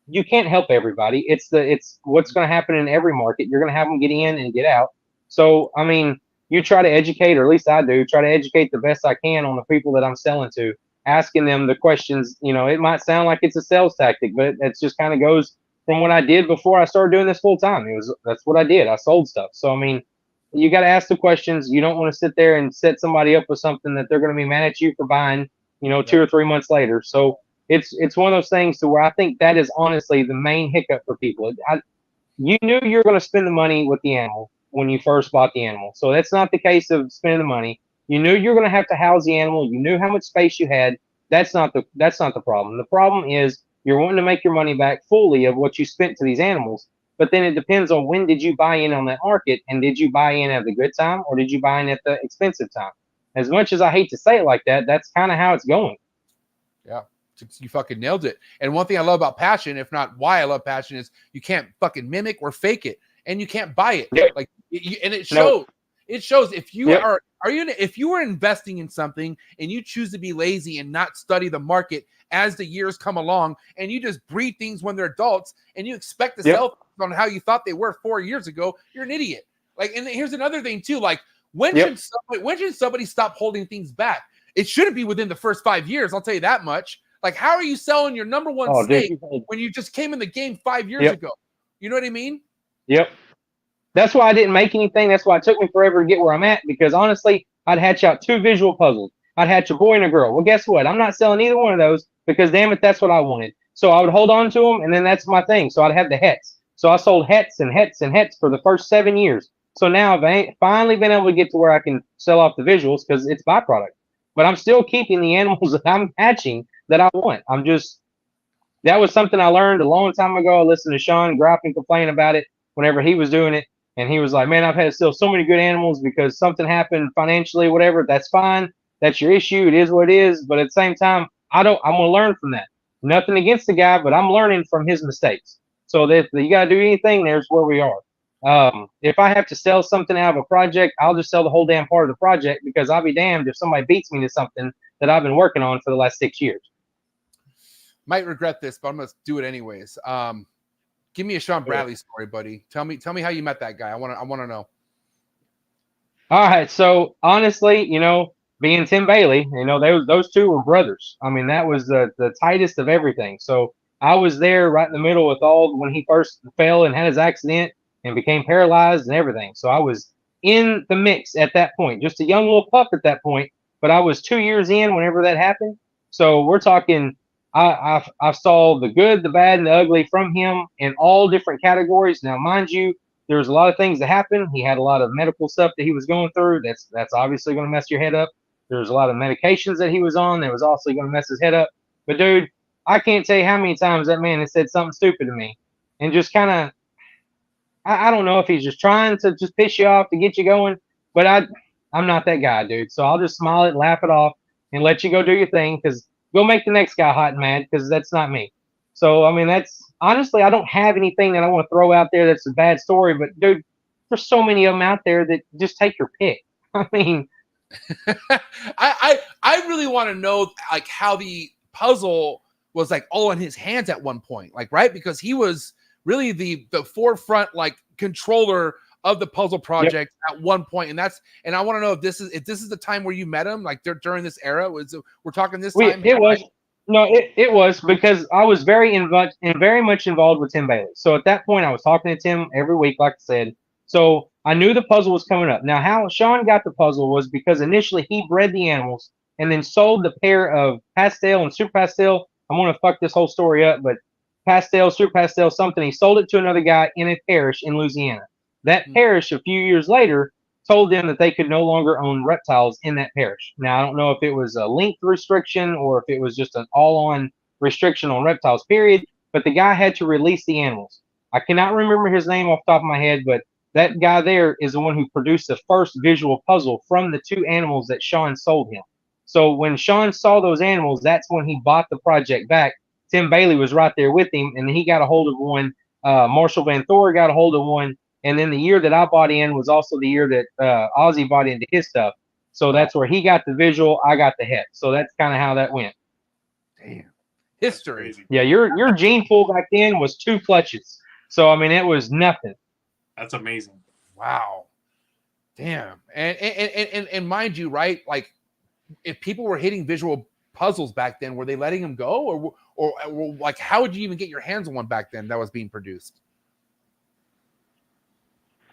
you can't help everybody. It's what's going to happen in every market. You're going to have them get in and get out. So, I mean, you try to educate, or at least I do, try to educate the best I can on the people that I'm selling to, asking them the questions. It might sound like it's a sales tactic, but it just kind of goes from what I did before I started doing this full time. That's what I did. I sold stuff. So, I mean, you got to ask the questions. You don't want to sit there and set somebody up with something that they're going to be mad at you for buying, 2 or 3 months later. So it's one of those things to where I think that is honestly the main hiccup for people. You knew you were going to spend the money with the animal when you first bought the animal. So that's not the case of spending the money. You knew you're going to have to house the animal. You knew how much space you had. That's not the problem. The problem is you're wanting to make your money back fully of what you spent to these animals. But then it depends on when did you buy in on that market, and did you buy in at the good time, or did you buy in at the expensive time? As much as I hate to say it like that, that's kind of how it's going. Yeah, you fucking nailed it. And one thing I love about passion, if not why I love passion, is you can't fucking mimic or fake it, and you can't buy it. Yep. And it shows. Nope. It shows if you Yep. if you are investing in something and you choose to be lazy and not study the market as the years come along, and you just breed things when they're adults, and you expect to Yep. sell on how you thought they were 4 years ago, you're an idiot. Like, and here's another thing too. Like, when Yep. should somebody stop holding things back? It shouldn't be within the first 5 years. I'll tell you that much. Like, how are you selling your number one snake dude. when you just came in the game 5 years Yep. ago? You know what I mean? Yep. That's why I didn't make anything. That's why it took me forever to get where I'm at, because honestly, I'd hatch out 2 visual puzzles. I'd hatch a boy and a girl. Well, guess what? I'm not selling either one of those, because damn it, that's what I wanted. So I would hold on to them, and then that's my thing. So I'd have the hets. So I sold hets and hets and hets for the first 7 years. So now I've finally been able to get to where I can sell off the visuals, because it's byproduct. But I'm still keeping the animals that I'm hatching that I want. That was something I learned a long time ago. I listened to Sean gripe and complain about it whenever he was doing it. And he was like, man, I've had to sell so many good animals because something happened financially, whatever. That's fine. That's your issue. It is what it is. But at the same time, I'm going to learn from that. Nothing against the guy, but I'm learning from his mistakes. So that you got to do anything, there's where we are. If I have to sell something out of a project, I'll just sell the whole damn part of the project, because I'll be damned if somebody beats me to something that I've been working on for the last 6 years. Might regret this, but I'm going to do it anyways. Give me a Sean Bradley story, buddy. Tell me how you met that guy. I want to know. All right. So honestly, being Tim Bailey, those two were brothers. I mean, that was the tightest of everything. So I was there right in the middle with when he first fell and had his accident and became paralyzed and everything. So I was in the mix at that point, just a young little pup at that point. But I was 2 years in whenever that happened. So we're talking, I saw the good, the bad, and the ugly from him in all different categories. Now, mind you, there was a lot of things that happened. He had a lot of medical stuff that he was going through. That's obviously going to mess your head up. There's a lot of medications that he was on that was also going to mess his head up. But dude, I can't tell you how many times that man has said something stupid to me, and just kind of, I don't know if he's just trying to just piss you off to get you going, but I'm not that guy, dude. So I'll just smile it, laugh it off, and let you go do your thing, because go make the next guy hot and mad, because that's not me. So, I mean, that's honestly, I don't have anything that I want to throw out there that's a bad story, but dude, there's so many of them out there that just take your pick. I mean, I really want to know like how the puzzle was like all in his hands at one point, like, right? Because he was really the forefront like controller of the puzzle project at one point, and I want to know if this is the time where you met him, like during this era. We're talking this time? It was. No, it was, because I was very much involved with Tim Bailey. So at that point, I was talking to Tim every week, like I said. So I knew the puzzle was coming up. Now, how Sean got the puzzle was because initially he bred the animals and then sold the pair of pastel and super pastel. I'm going to fuck this whole story up, but pastel, super pastel, something. He sold it to another guy in a parish in Louisiana. That parish, a few years later, told them that they could no longer own reptiles in that parish. Now, I don't know if it was a length restriction or if it was just an all-on restriction on reptiles, period, but the guy had to release the animals. I cannot remember his name off the top of my head, but that guy there is the one who produced the first visual puzzle from the two animals that Sean sold him. So when Sean saw those animals, that's when he bought the project back. Tim Bailey was right there with him, and then he got a hold of one. Marshall Van Thor got a hold of one. And then the year that I bought in was also the year that Ozzy bought into his stuff. So that's where he got the visual, I got the head. So that's kind of how that went. Damn. History. Yeah, your gene pool back then was 2 clutches. So, I mean, it was nothing. That's amazing. Wow. Damn. And mind you, right, like if people were hitting visual puzzles back then, were they letting them go? Or like how would you even get your hands on one back then that was being produced?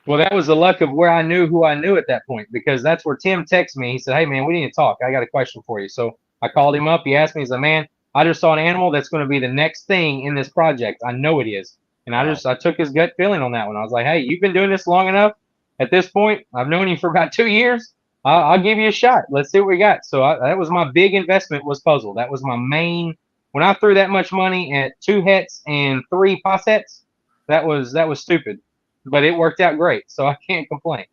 Well, that was the luck of where I knew who I knew at that point, because that's where Tim texted me. He said, "Hey, man, we need to talk. I got a question for you." So I called him up. He asked me, he said, "Man, I just saw an animal that's going to be the next thing in this project. I know it is." And I took his gut feeling on that one. I was like, "Hey, you've been doing this long enough. At this point, I've known you for about 2 years. I'll give you a shot. Let's see what we got." So that was my big investment, was puzzle. That was my main. When I threw that much money at 2 hets and 3 possets, that was stupid. But it worked out great, so I can't complain.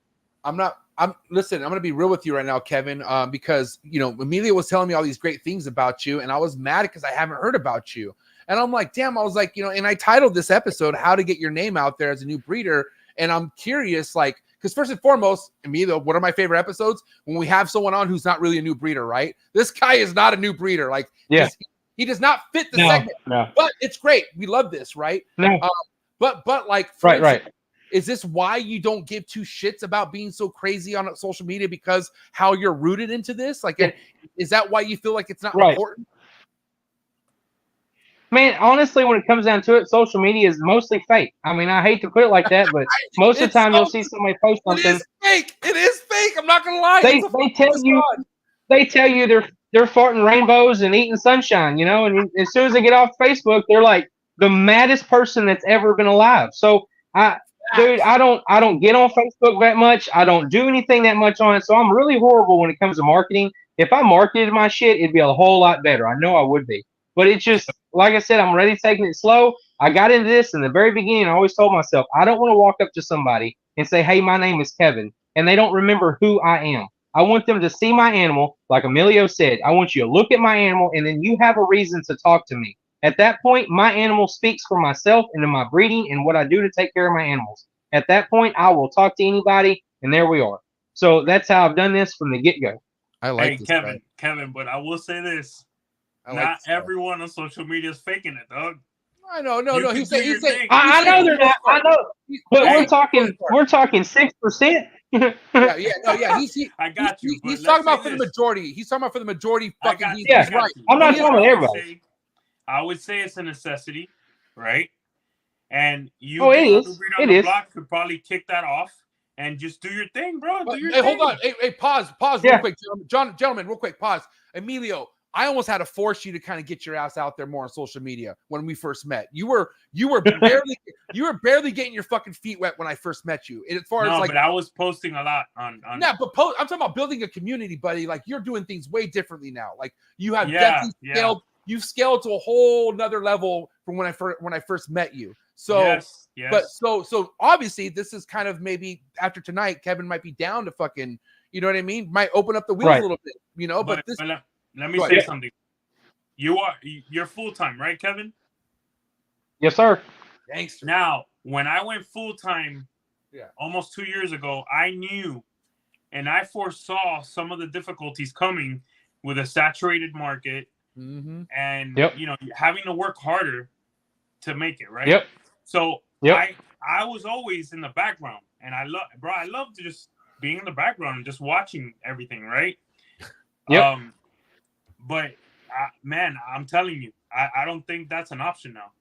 Listen, I'm going to be real with you right now, Kevin, because, you know, Amelia was telling me all these great things about you, and I was mad because I haven't heard about you. And I'm like, damn, I was like, you know, and I titled this episode, How to Get Your Name Out There as a New Breeder. And I'm curious, like, because first and foremost, Amelia, one of my favorite episodes, when we have someone on who's not really a new breeder, right? This guy is not a new breeder. Like, he does not fit the segment. No. But it's great. We love this, right? No. But like, right. Is this why you don't give 2 shits about being so crazy on social media, because how you're rooted into this? Like, is that why you feel like it's not important? Man, honestly, when it comes down to it, social media is mostly fake. I mean, I hate to put it like that, but most of the time you'll see somebody post something. It is fake. It is fake. I'm not gonna lie. They tell you they're farting rainbows and eating sunshine, you know. And as soon as they get off Facebook, they're like the maddest person that's ever been alive. So dude, I don't get on Facebook that much. I don't do anything that much on it. So I'm really horrible when it comes to marketing. If I marketed my shit, it'd be a whole lot better. I know I would be. But it's just, like I said, I'm already taking it slow. I got into this in the very beginning. I always told myself, I don't want to walk up to somebody and say, "Hey, my name is Kevin," and they don't remember who I am. I want them to see my animal, like Emilio said. I want you to look at my animal, and then you have a reason to talk to me. At that point, my animal speaks for myself and in my breeding and what I do to take care of my animals. At that point, I will talk to anybody, and there we are. So that's how I've done this from the get-go. I like this, Kevin, but I will say this. Not everyone on social media is faking it, dog. I know, no. He said. I know they're not. I know, but we're talking 6%. Yeah. I got you. He's talking about for the majority. He's talking about for the majority. Fucking, he's right. I'm not talking about everybody. I would say it's a necessity, right? And you, it is. Block could probably kick that off and just do your thing, bro. Hold on. Hey, pause real quick, gentlemen, real quick. Pause. Emilio, I almost had to force you to kind of get your ass out there more on social media when we first met. You were barely getting your fucking feet wet when I first met you. And as far as like, but I was posting a lot on. Yeah, but I'm talking about building a community, buddy. Like, you're doing things way differently now. Like, you have definitely scaled you've scaled to a whole nother level from when I first met you. So, yes. but so obviously this is kind of maybe after tonight, Kevin might be down to fucking, you know what I mean? Might open up the wheels a little bit, you know. But this, let me say something. You're full time, right, Kevin? Yes, sir. Thanks. Now, when I went full time, almost 2 years ago, I knew and I foresaw some of the difficulties coming with a saturated market, and you know, having to work harder to make it right. So I was always in the background, and I love to just being in the background and just watching everything, right? But man, I'm telling you, I don't think that's an option now.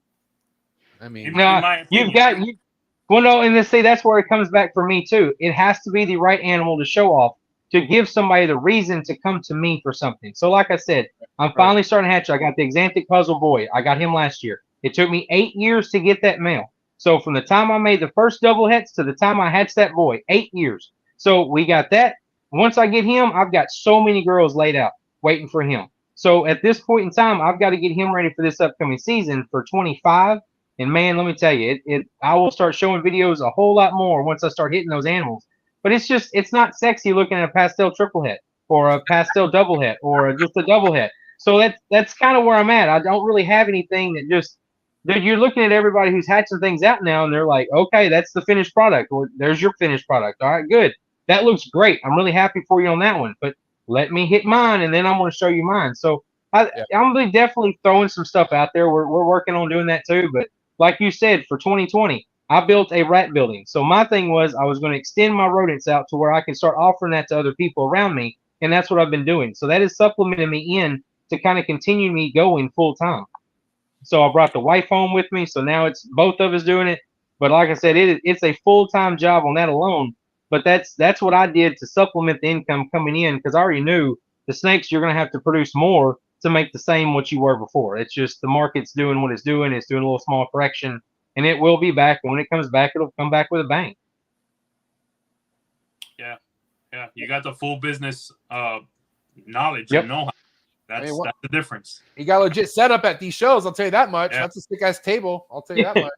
I mean, well, no, and see, that's where it comes back for me too. It has to be the right animal to show off, to give somebody the reason to come to me for something. So like I said, I'm finally starting to hatch. I got the Xanthic Puzzle Boy. I got him last year. It took me 8 years to get that male. So from the time I made the first double hets to the time I hatched that boy, 8 years. So we got that. Once I get him, I've got so many girls laid out waiting for him. So at this point in time, I've got to get him ready for this upcoming season for 25. And man, let me tell you, I will start showing videos a whole lot more once I start hitting those animals. But it's not sexy looking at a pastel triple het or a pastel double het or just a double het. So that's kind of where I'm at. I don't really have anything that just you're looking at everybody who's hatching things out now, and they're like, okay, that's the finished product, or there's your finished product. All right, good. That looks great. I'm really happy for you on that one. But let me hit mine, and then I'm going to show you mine. So I'm really definitely throwing some stuff out there. We're working on doing that too. But like you said, for 2020, I built a rat building. So my thing was I was going to extend my rodents out to where I can start offering that to other people around me, and that's what I've been doing. So that is supplementing me in to kind of continue me going full time. So I brought the wife home with me, so now it's both of us doing it. But like I said, it's a full-time job on that alone. But that's what I did to supplement the income coming in, because I already knew the snakes, you're going to have to produce more to make the same what you were before. It's just the market's doing what it's doing. It's doing a little small correction, and it will be back. And when it comes back, it'll come back with a bang. Yeah. You got the full business knowledge and know-how. That's the difference. You got a legit setup at these shows. I'll tell you that much. That's a sick ass table. I'll tell you that much.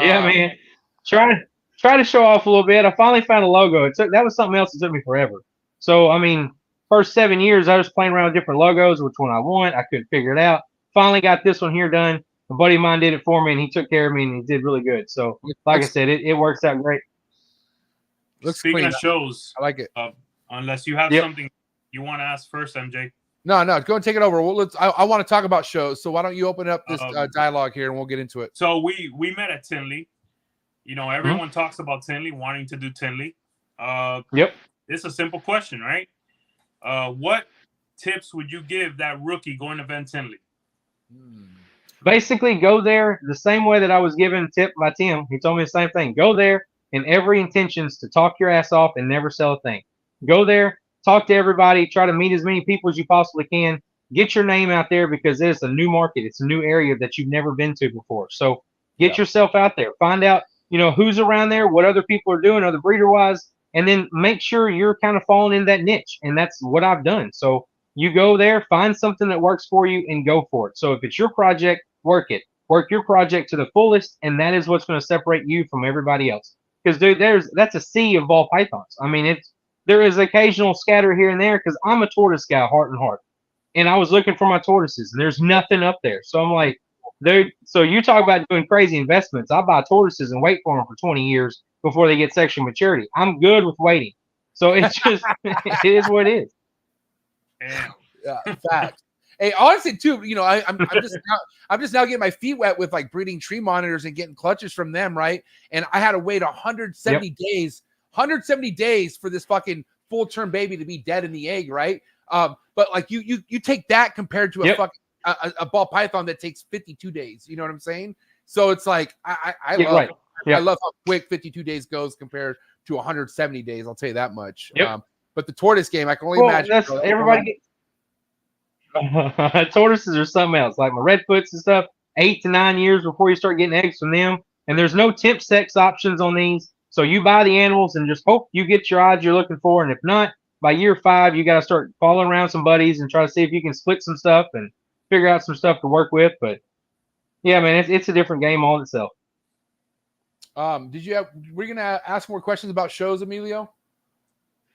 Yeah, man. Try to show off a little bit. I finally found a logo. That was something else that took me forever. So I mean, first 7 years I was playing around with different logos, which one I want. I couldn't figure it out. Finally got this one here done. A buddy of mine did it for me, and he took care of me, and he did really good. So like I said, it works out great. Speaking of shows, I like it. Unless you have something you want to ask first, MJ. No, go and take it over. Well, I want to talk about shows, so why don't you open up this dialogue here and we'll get into it. So we met at Tinley. You know, everyone talks about Tinley, wanting to do Tinley. It's a simple question, right? What tips would you give that rookie going to Van Tinley? Basically, go there the same way that I was given a tip by Tim. He told me the same thing. Go there and every intentions to talk your ass off and never sell a thing. Go there. Talk to everybody. Try to meet as many people as you possibly can. Get your name out there, because it's a new market. It's a new area that you've never been to before. So get yourself out there. Find out, who's around there, what other people are doing, other breeder-wise, and then make sure you're kind of falling in that niche. And that's what I've done. So you go there, find something that works for you, and go for it. So if it's your project, work it. Work your project to the fullest, and that is what's going to separate you from everybody else. Because, dude, that's a sea of ball pythons. I mean, there is occasional scatter here and there, because I'm a tortoise guy, heart and heart. And I was looking for my tortoises, and there's nothing up there. So I'm like, dude, so you talk about doing crazy investments. I buy tortoises and wait for them for 20 years before they get sexual maturity. I'm good with waiting. So it's just, it is what it is. Yeah, fact. Hey, honestly, too, I'm just now getting my feet wet with like breeding tree monitors and getting clutches from them, right? And I had to wait 170 days. 170 days for this fucking full-term baby to be dead in the egg, right? But like you take that compared to a fucking a ball python that takes 52 days. You know what I'm saying? So it's like I love how quick 52 days goes compared to 170 days. I'll tell you that much. But the tortoise game, I can only imagine. That's everybody. Tortoises are something else. Like my redfoots and stuff, 8 to 9 years before you start getting eggs from them. And there's no temp sex options on these. So you buy the animals and just hope you get your odds you're looking for. And if not, by year 5, you got to start calling around some buddies and try to see if you can split some stuff. And figure out some stuff to work with. But yeah, man, it's a different game all itself. Did you have? We're gonna ask more questions about shows, Emilio.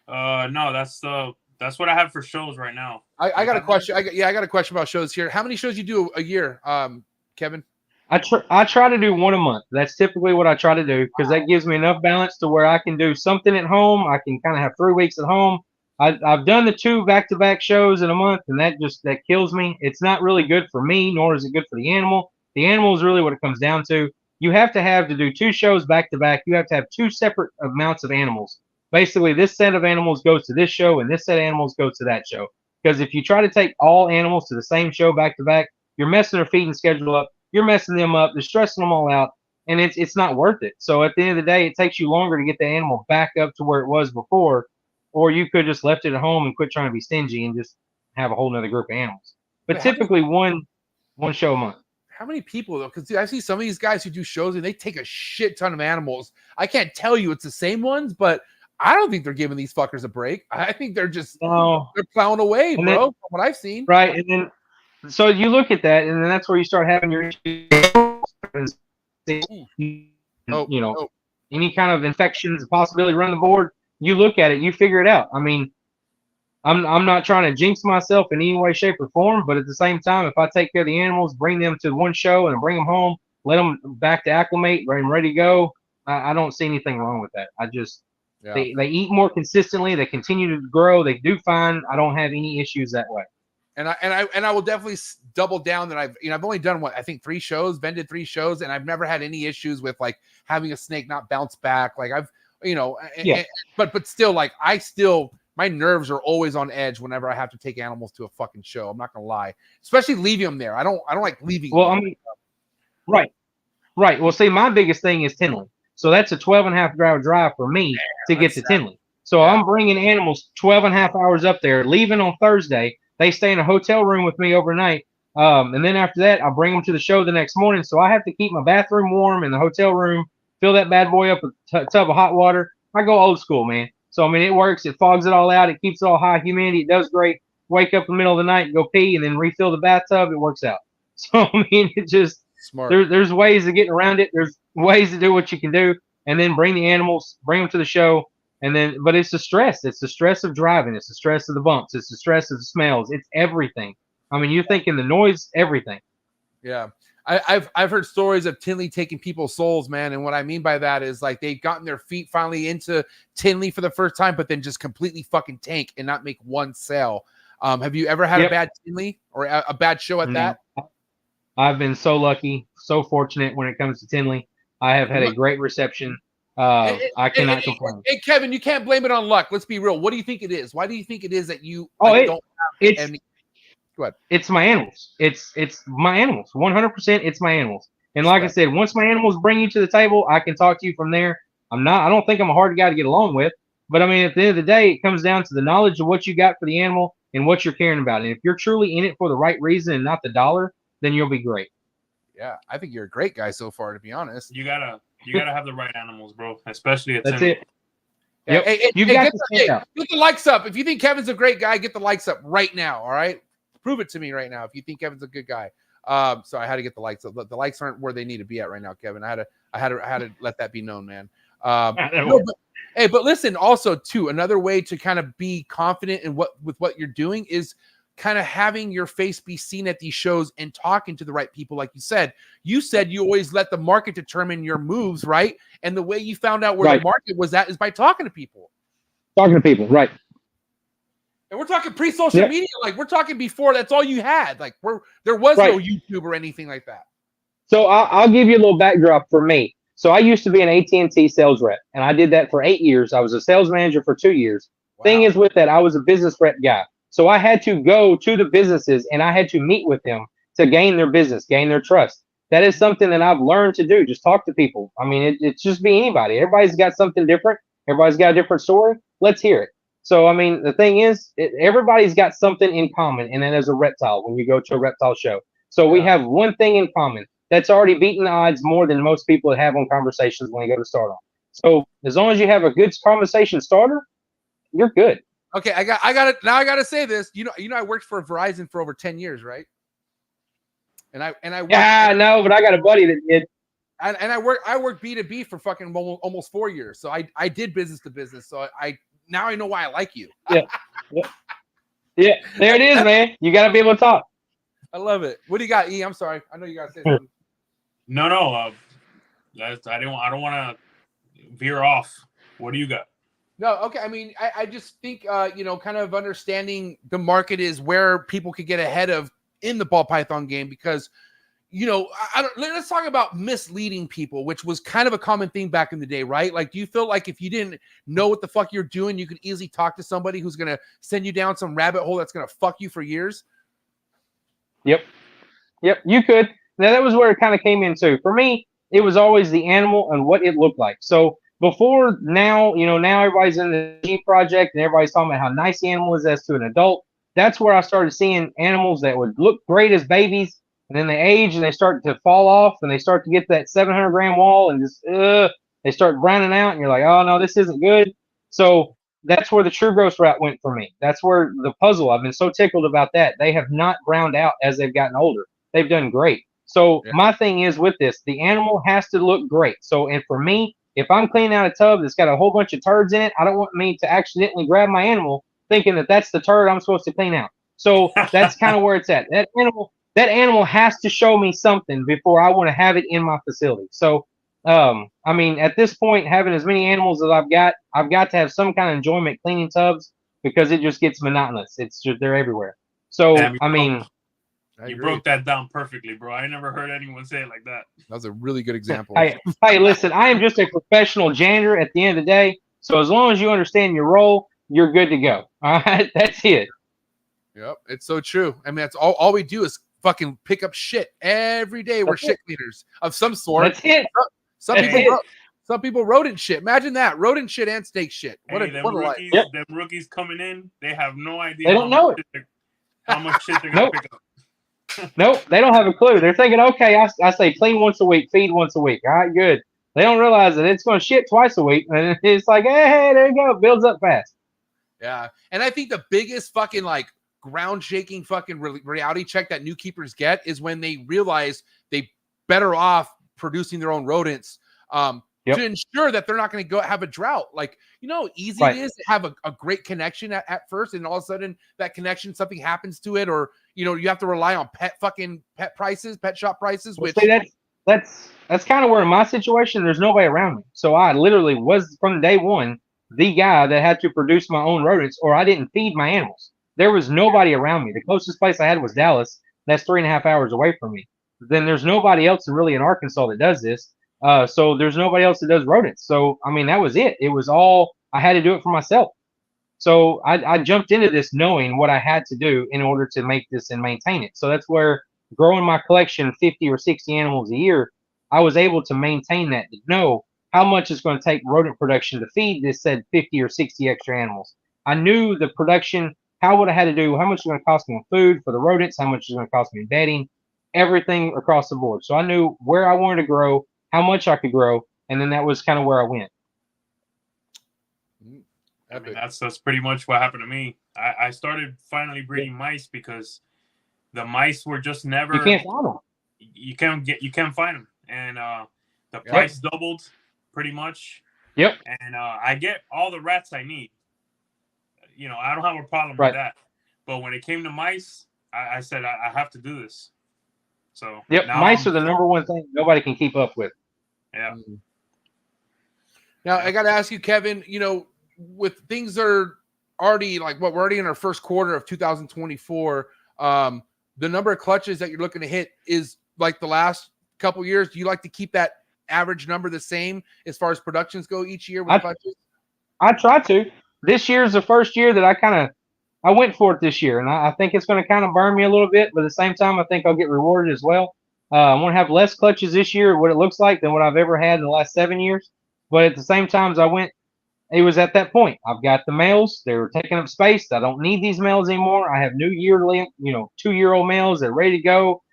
No, that's what I have for shows right now. I got a question. I got a question about shows here. How many shows you do a year, Kevin? I try to do one a month. That's typically what I try to do because that gives me enough balance to where I can do something at home. I can kind of have 3 weeks at home. I've done the 2 back-to-back shows in a month, and that kills me. It's not really good for me, nor is it good for the animal. The animal is really what it comes down to. You have to do 2 shows back-to-back. You have to have 2 separate amounts of animals. Basically, this set of animals goes to this show, and this set of animals goes to that show. Because if you try to take all animals to the same show back-to-back, you're messing their feeding schedule up. You're messing them up. You're stressing them all out, and it's not worth it. So at the end of the day, it takes you longer to get the animal back up to where it was before, or you could just left it at home and quit trying to be stingy and just have a whole nother group of animals. But typically one show a month. How many people though? Because I see some of these guys who do shows and they take a shit ton of animals. I can't tell you it's the same ones, but I don't think they're giving these fuckers a break. I think they're just they're plowing away, bro. From what I've seen, right? And then so you look at that, and then that's where you start having your issues. Any kind of infections, possibility run the board. You look at it, you figure it out. I mean, I'm not trying to jinx myself in any way, shape, or form, but at the same time, if I take care of the animals, bring them to one show and bring them home, let them back to acclimate, ready to go, I don't see anything wrong with that. I just they eat more consistently, they continue to grow, they do fine. I don't have any issues that way. And I will definitely double down that I've only done I think 3 shows. Ben did 3 shows, and I've never had any issues with like having a snake not bounce back. Like but still, like my nerves are always on edge whenever I have to take animals to a fucking show. I'm not gonna lie, especially leaving them there. I don't like leaving. Well, them. I mean, right. Well, see, my biggest thing is Tinley, so that's a 12.5-hour drive for me to get to Tinley. So I'm bringing animals 12.5 hours up there, leaving on Thursday. They stay in a hotel room with me overnight, and then after that, I bring them to the show the next morning. So I have to keep my bathroom warm in the hotel room, fill that bad boy up with a tub of hot water. I go old school, man. So, I mean, it works. It fogs it all out. It keeps it all high humidity. It does great. Wake up in the middle of the night and go pee and then refill the bathtub. It works out. So, I mean, it just smart. There's ways of getting around it. There's ways to do what you can do, and then bring the animals, bring them to the show. And then, but it's the stress. It's the stress of driving. It's the stress of the bumps. It's the stress of the smells. It's everything. I mean, you're thinking the noise, everything. Yeah. I've heard stories of Tinley taking people's souls, man. And what I mean by that is like they've gotten their feet finally into Tinley for the first time, but then just completely fucking tank and not make one sale. Have you ever had a bad Tinley or a bad show at that? I've been so lucky, so fortunate when it comes to Tinley. I have had a great reception. I cannot complain. Hey, Kevin, you can't blame it on luck. Let's be real. What do you think it is? Why do you think it is that you don't have any? Go ahead. It's my animals. It's my animals. 100%. It's my animals. And like I said, once my animals bring you to the table, I can talk to you from there. I don't think I'm a hard guy to get along with. But I mean, at the end of the day, it comes down to the knowledge of what you got for the animal and what you're caring about. And if you're truly in it for the right reason and not the dollar, then you'll be great. Yeah, I think you're a great guy so far, to be honest. You gotta have the right animals, bro. Especially at That's it. Yeah. Hey, get the likes up. If you think Kevin's a great guy, get the likes up right now. All right, prove it to me right now if you think Kevin's a good guy. So I had to get the likes up. The likes aren't where they need to be at right now, Kevin. I had to let that be known, man. But listen, also too, another way to kind of be confident in with what you're doing is kind of having your face be seen at these shows and talking to the right people. Like you said you always let the market determine your moves, right? And the way you found out where the market was at is by talking to people. Right. And we're talking pre-social media. Like we're talking before that's all you had. Like there was no YouTube or anything like that. So I'll give you a little backdrop for me. So I used to be an AT&T sales rep, and I did that for 8 years. I was a sales manager for 2 years. Wow. Thing is with that, I was a business rep guy. So I had to go to the businesses and I had to meet with them to gain their business, gain their trust. That is something that I've learned to do. Just talk to people. I mean, it's just be anybody. Everybody's got something different. Everybody's got a different story. Let's hear it. So, I mean, the thing is, everybody's got something in common. And then as a reptile, when you go to a reptile show. So we have one thing in common that's already beaten the odds more than most people have on conversations when you go to start on. So as long as you have a good conversation starter, you're good. Okay, I got it. Now I got to say this. You know, I worked for Verizon for over 10 years, right? And I work, Yeah, no, but I got a buddy that did. and I work B2B for fucking almost 4 years. So I did business to business. So I now I know why I like you. Yeah. Yeah, there it is, man. You got to be able to talk. I love it. What do you got, E? I'm sorry. I know you got to say something. No. I don't want to veer off. What do you got? No, okay. I mean, I just think, kind of understanding the market is where people could get ahead of in the ball python game because, let's talk about misleading people, which was kind of a common thing back in the day, right? Like, do you feel like if you didn't know what the fuck you're doing, you could easily talk to somebody who's going to send you down some rabbit hole that's going to fuck you for years? Yep, you could. Now, that was where it kind of came into. For me, it was always the animal and what it looked like. So before now, now everybody's in the G project and everybody's talking about how nice the animal is as to an adult. That's where I started seeing animals that would look great as babies, and then they age and they start to fall off and they start to get that 700-gram wall and just they start browning out and you're like, oh no, this isn't good. So that's where the true gross route went for me. That's where the puzzle. I've been so tickled about that. They have not browned out as they've gotten older. They've done great. So my thing is with this, the animal has to look great. So, and for me, if I'm cleaning out a tub that's got a whole bunch of turds in it, I don't want me to accidentally grab my animal thinking that that's the turd I'm supposed to clean out. So that's kind of where it's at. That animal has to show me something before I want to have it in my facility. So, I mean, at this point, having as many animals as I've got to have some kind of enjoyment cleaning tubs because it just gets monotonous. It's just, they're everywhere. So, I mean, you broke that down perfectly, bro. I never heard anyone say it like that. That was a really good example. Hey, listen, I am just a professional janitor at the end of the day. So as long as you understand your role, you're good to go. All right, that's it. Yep, it's so true. I mean, that's all we do is fucking pick up shit every day. We're shit cleaners of some sort. That's it. Some people rodent shit. Imagine that, rodent shit and steak shit. What a life. Them rookies coming in, they have no idea. They don't know it. How much shit they're gonna pick up. Nope, they don't have a clue. They're thinking, okay, I say clean once a week, feed once a week. All right, good. They don't realize that it's going to shit twice a week. And it's like, hey, there you go. Builds up fast. Yeah. And I think the biggest fucking like ground shaking fucking reality check that new keepers get is when they realize they better off producing their own rodents to ensure that they're not going to go have a drought. Like, easy it is to have a great connection at first. And all of a sudden that connection, something happens to it, or, you have to rely on pet prices, pet shop prices, which see, that's kind of where in my situation, there's nobody around me. So I literally was from day one, the guy that had to produce my own rodents, or I didn't feed my animals. There was nobody around me. The closest place I had was Dallas. That's 3.5 hours away from me. Then there's nobody else really in Arkansas that does this. So there's nobody else that does rodents. So, I mean, that was it. It was all, I had to do it for myself. So I jumped into this knowing what I had to do in order to make this and maintain it. So that's where growing my collection 50 or 60 animals a year, I was able to maintain that, to know how much it's going to take rodent production to feed this said 50 or 60 extra animals. I knew the production, how would I had to do, how much it's going to cost me on food for the rodents, how much it's going to cost me in bedding, everything across the board. So I knew where I wanted to grow, how much I could grow, and then that was kind of where I went. I mean, that's pretty much what happened to me. I started finally breeding mice because the mice were just never. You can't find them. You can't find them, and the price doubled pretty much. Yep. And I get all the rats I need. I don't have a problem with that. But when it came to mice, I said I have to do this. So mice are the number one thing nobody can keep up with. Yeah. Now I got to ask you, Kevin. With things that are already we're already in our first quarter of 2024. The number of clutches that you're looking to hit is like the last couple years. Do you like to keep that average number the same as far as productions go each year with clutches? I try to. This year is the first year that I went for it this year, and I think it's going to kind of burn me a little bit, but at the same time, I think I'll get rewarded as well. I want to have less clutches this year, what it looks like, than what I've ever had in the last 7 years. But at the same time, it was at that point. I've got the males. They were taking up space. I don't need these males anymore. I have new yearling, 2-year-old males that are ready to go,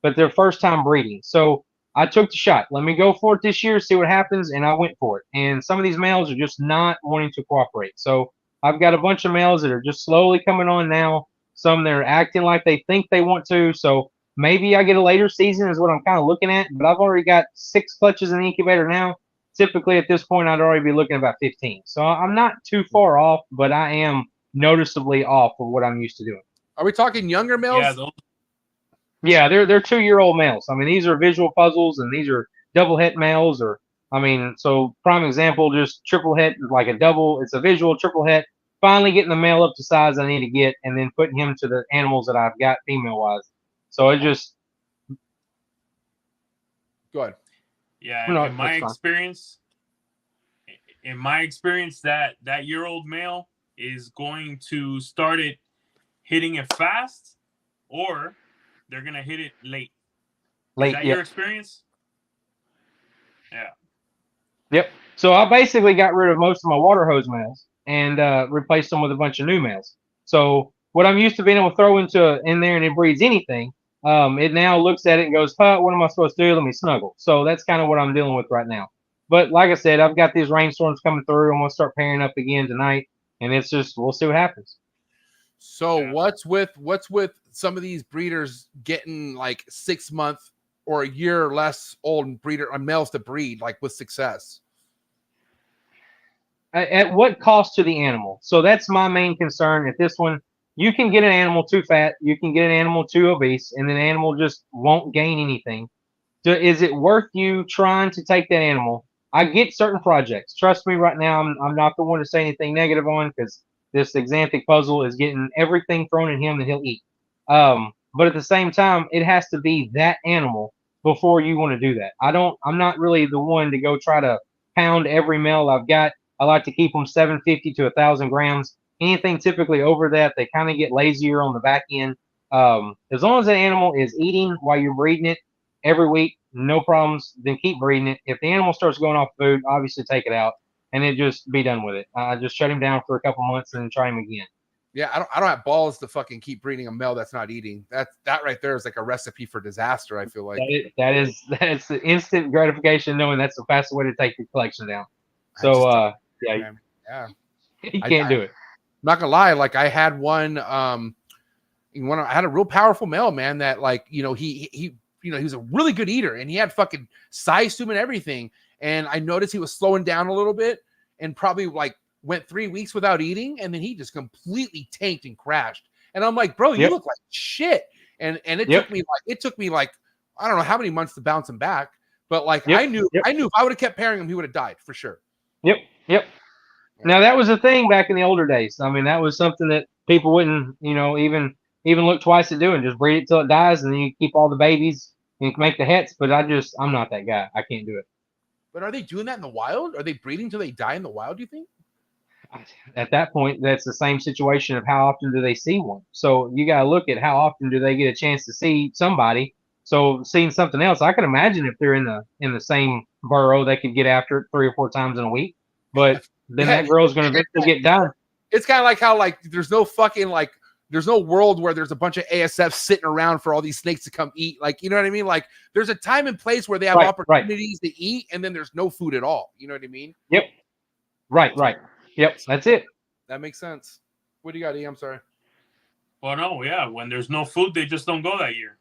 but they're first time breeding. So I took the shot. Let me go for it this year, see what happens, and I went for it. And some of these males are just not wanting to cooperate. So I've got a bunch of males that are just slowly coming on now. Some that are acting like they think they want to. So Maybe I get a later season is what I'm kind of looking at, but I've already got 6 clutches in the incubator now. Typically at this point, I'd already be looking at about 15. So I'm not too far off, but I am noticeably off of what I'm used to doing. Are we talking younger males? Yeah, they're 2-year-old males. I mean, these are visual puzzles, and these are double het males, or I mean, so prime example, just triple het, like a double. It's a visual triple het. Finally getting the male up to size I need to get, and then putting him to the animals that I've got female wise. So it just go ahead. Yeah, No, in my experience, that year-old male is going to start it hitting it fast, or they're gonna hit it late. Is that your experience? Yeah. Yep. So I basically got rid of most of my water hose males and replaced them with a bunch of new males. So what I'm used to being able to throw in there and it breeds anything, it now looks at it and goes, huh, what am I supposed to do? Let me snuggle. So that's kind of what I'm dealing with right now. But like I said, I've got these rainstorms coming through. I'm going to start pairing up again tonight. And it's just, we'll see what happens. So what's with some of these breeders getting like 6 months or a year or less old males to breed, like with success? At what cost to the animal? So that's my main concern. At this one, you can get an animal too fat, you can get an animal too obese, and an animal just won't gain anything. So is it worth you trying to take that animal? I get certain projects. Trust me, right now, I'm not the one to say anything negative on, because this Xanthic puzzle is getting everything thrown at him that he'll eat. But at the same time, it has to be that animal before you want to do that. I'm not really the one to go try to pound every male I've got. I like to keep them 750 to 1,000 grams. Anything typically over that, they kind of get lazier on the back end. As long as an animal is eating while you're breeding it every week, no problems, then keep breeding it. If the animal starts going off food, obviously take it out and then just be done with it. Just shut him down for a couple months and then try him again. Yeah, I don't have balls to fucking keep breeding a male that's not eating. That right there is like a recipe for disaster, I feel like. That's the instant gratification knowing that's the fastest way to take your collection down. So yeah. You can't do it. I'm not gonna lie, like I had one I had a real powerful male, man, that like, he was a really good eater and he had fucking size to him and everything. And I noticed he was slowing down a little bit and probably like went 3 weeks without eating, and then he just completely tanked and crashed. And I'm like, bro, you look like shit. And it took me like I don't know how many months to bounce him back, but like I knew if I would have kept pairing him, he would have died for sure. Yep. Now that was a thing back in the older days. I mean, that was something that people wouldn't, even look twice at doing. Just breed it till it dies, and then you keep all the babies and make the hets. But I'm not that guy. I can't do it. But are they doing that in the wild? Are they breeding till they die in the wild, do you think? At that point, that's the same situation of how often do they see one. So you got to look at how often do they get a chance to see somebody. So seeing something else, I can imagine if they're in the same burrow, they could get after it 3 or 4 times in a week. But then that girl's going to eventually get done. It's kind of like how like there's no fucking like there's no world where there's a bunch of ASFs sitting around for all these snakes to come eat. Like, you know what I mean? Like there's a time and place where they have opportunities to eat, and then there's no food at all. You know what I mean? Yep. Right. Yep. That's it. That makes sense. What do you got, E? I'm sorry. Well, no, yeah. When there's no food, they just don't go that year.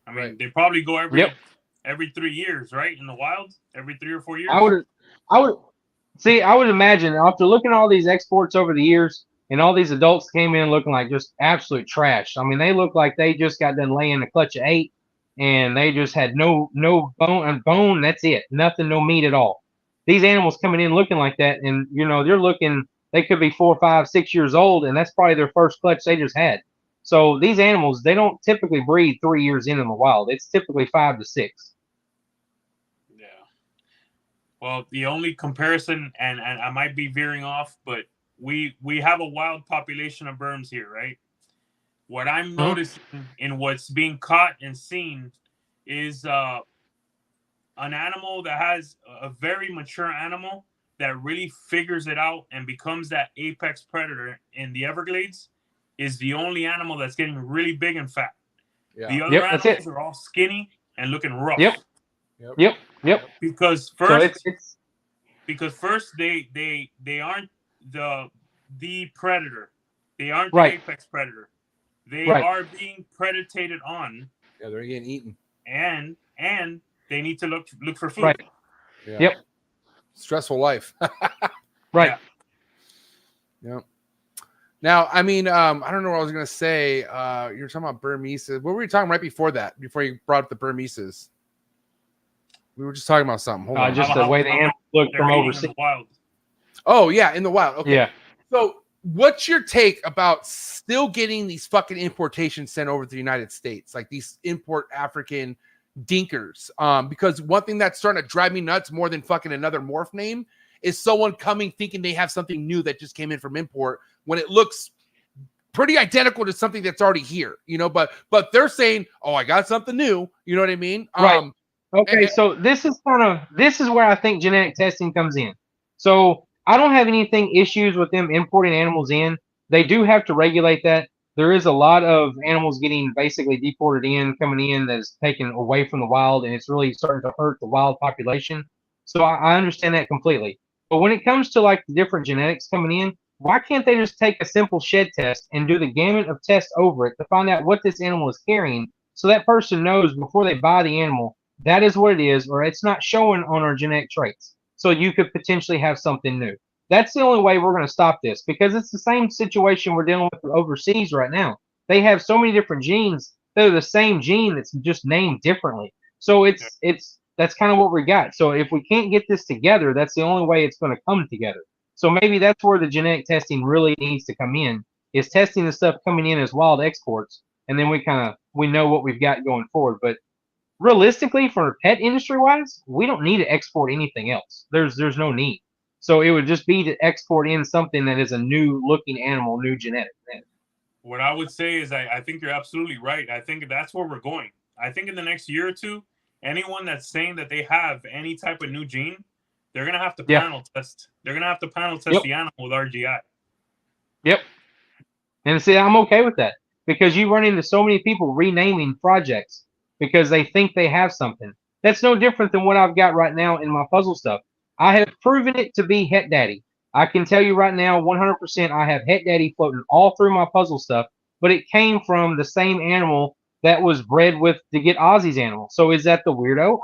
I mean, they probably go every 3 years, right? In the wild, every 3 or 4 years. I would imagine after looking at all these exports over the years, and all these adults came in looking like just absolute trash. I mean, they look like they just got done laying a clutch of 8, and they just had no bone. That's it. Nothing, no meat at all. These animals coming in looking like that, and they could be 4, 5, 6 years old, and that's probably their first clutch they just had. So these animals, they don't typically breed 3 years in the wild. It's typically 5 to 6. Yeah. Well, the only comparison, and I might be veering off, but we have a wild population of berms here, right? What I'm noticing in what's being caught and seen is an animal that has a very mature animal that really figures it out and becomes that apex predator in the Everglades is the only animal that's getting really big and fat. Yeah. The other animals are all skinny and looking rough. Yep. Because first, they aren't the predator. They aren't the apex predator. They are being predated on Yeah, they're getting eaten. and they need to look for food. Right. Yeah. Yep. Stressful life. Right. Yeah. Now, I mean, I don't know what I was gonna say. You're talking about Burmese. What were you talking right before that? Before you brought up the Burmese? We were just talking about something. Hold on. Just the way the animals look They're from eating in overseas. the wild. Oh yeah, in the wild. Okay. Yeah. So, what's your take about still getting these fucking importations sent over to the United States, like these import African dinkers? Because one thing that's starting to drive me nuts more than fucking another morph name is someone coming thinking they have something new that just came in from import when it looks pretty identical to something that's already here, but they're saying, oh, I got something new. You know what I mean? Right. Okay, so this is where I think genetic testing comes in. So I don't have anything issues with them importing animals in. They do have to regulate that. There is a lot of animals getting basically deported coming in that is taken away from the wild, and it's really starting to hurt the wild population. So I understand that completely. But when it comes to like the different genetics coming in, why can't they just take a simple shed test and do the gamut of tests over it to find out what this animal is carrying, so that person knows before they buy the animal that is what it is, or it's not showing on our genetic traits. So you could potentially have something new. That's the only way we're going to stop this, because it's the same situation we're dealing with overseas right now. They have so many different genes. They're the same gene that's just named differently. So that's kind of what we got. So if we can't get this together, that's the only way it's going to come together. So maybe that's where the genetic testing really needs to come in, is testing the stuff coming in as wild exports, and then we know what we've got going forward. But realistically, for pet industry wise, we don't need to export anything else. There's no need. So it would just be to export in something that is a new looking animal, new genetic. What I would say is I think you're absolutely right. I think that's where we're going. I think in the next year or two, anyone that's saying that they have any type of new gene, they're gonna have to panel test. They're gonna have to panel test the animal with RGI. Yep. And see, I'm okay with that, because you run into so many people renaming projects because they think they have something. That's no different than what I've got right now in my puzzle stuff. I have proven it to be Het Daddy. I can tell you right now, 100%, I have Het Daddy floating all through my puzzle stuff, but it came from the same animal that was bred with to get Ozzy's animal. So is that the weirdo?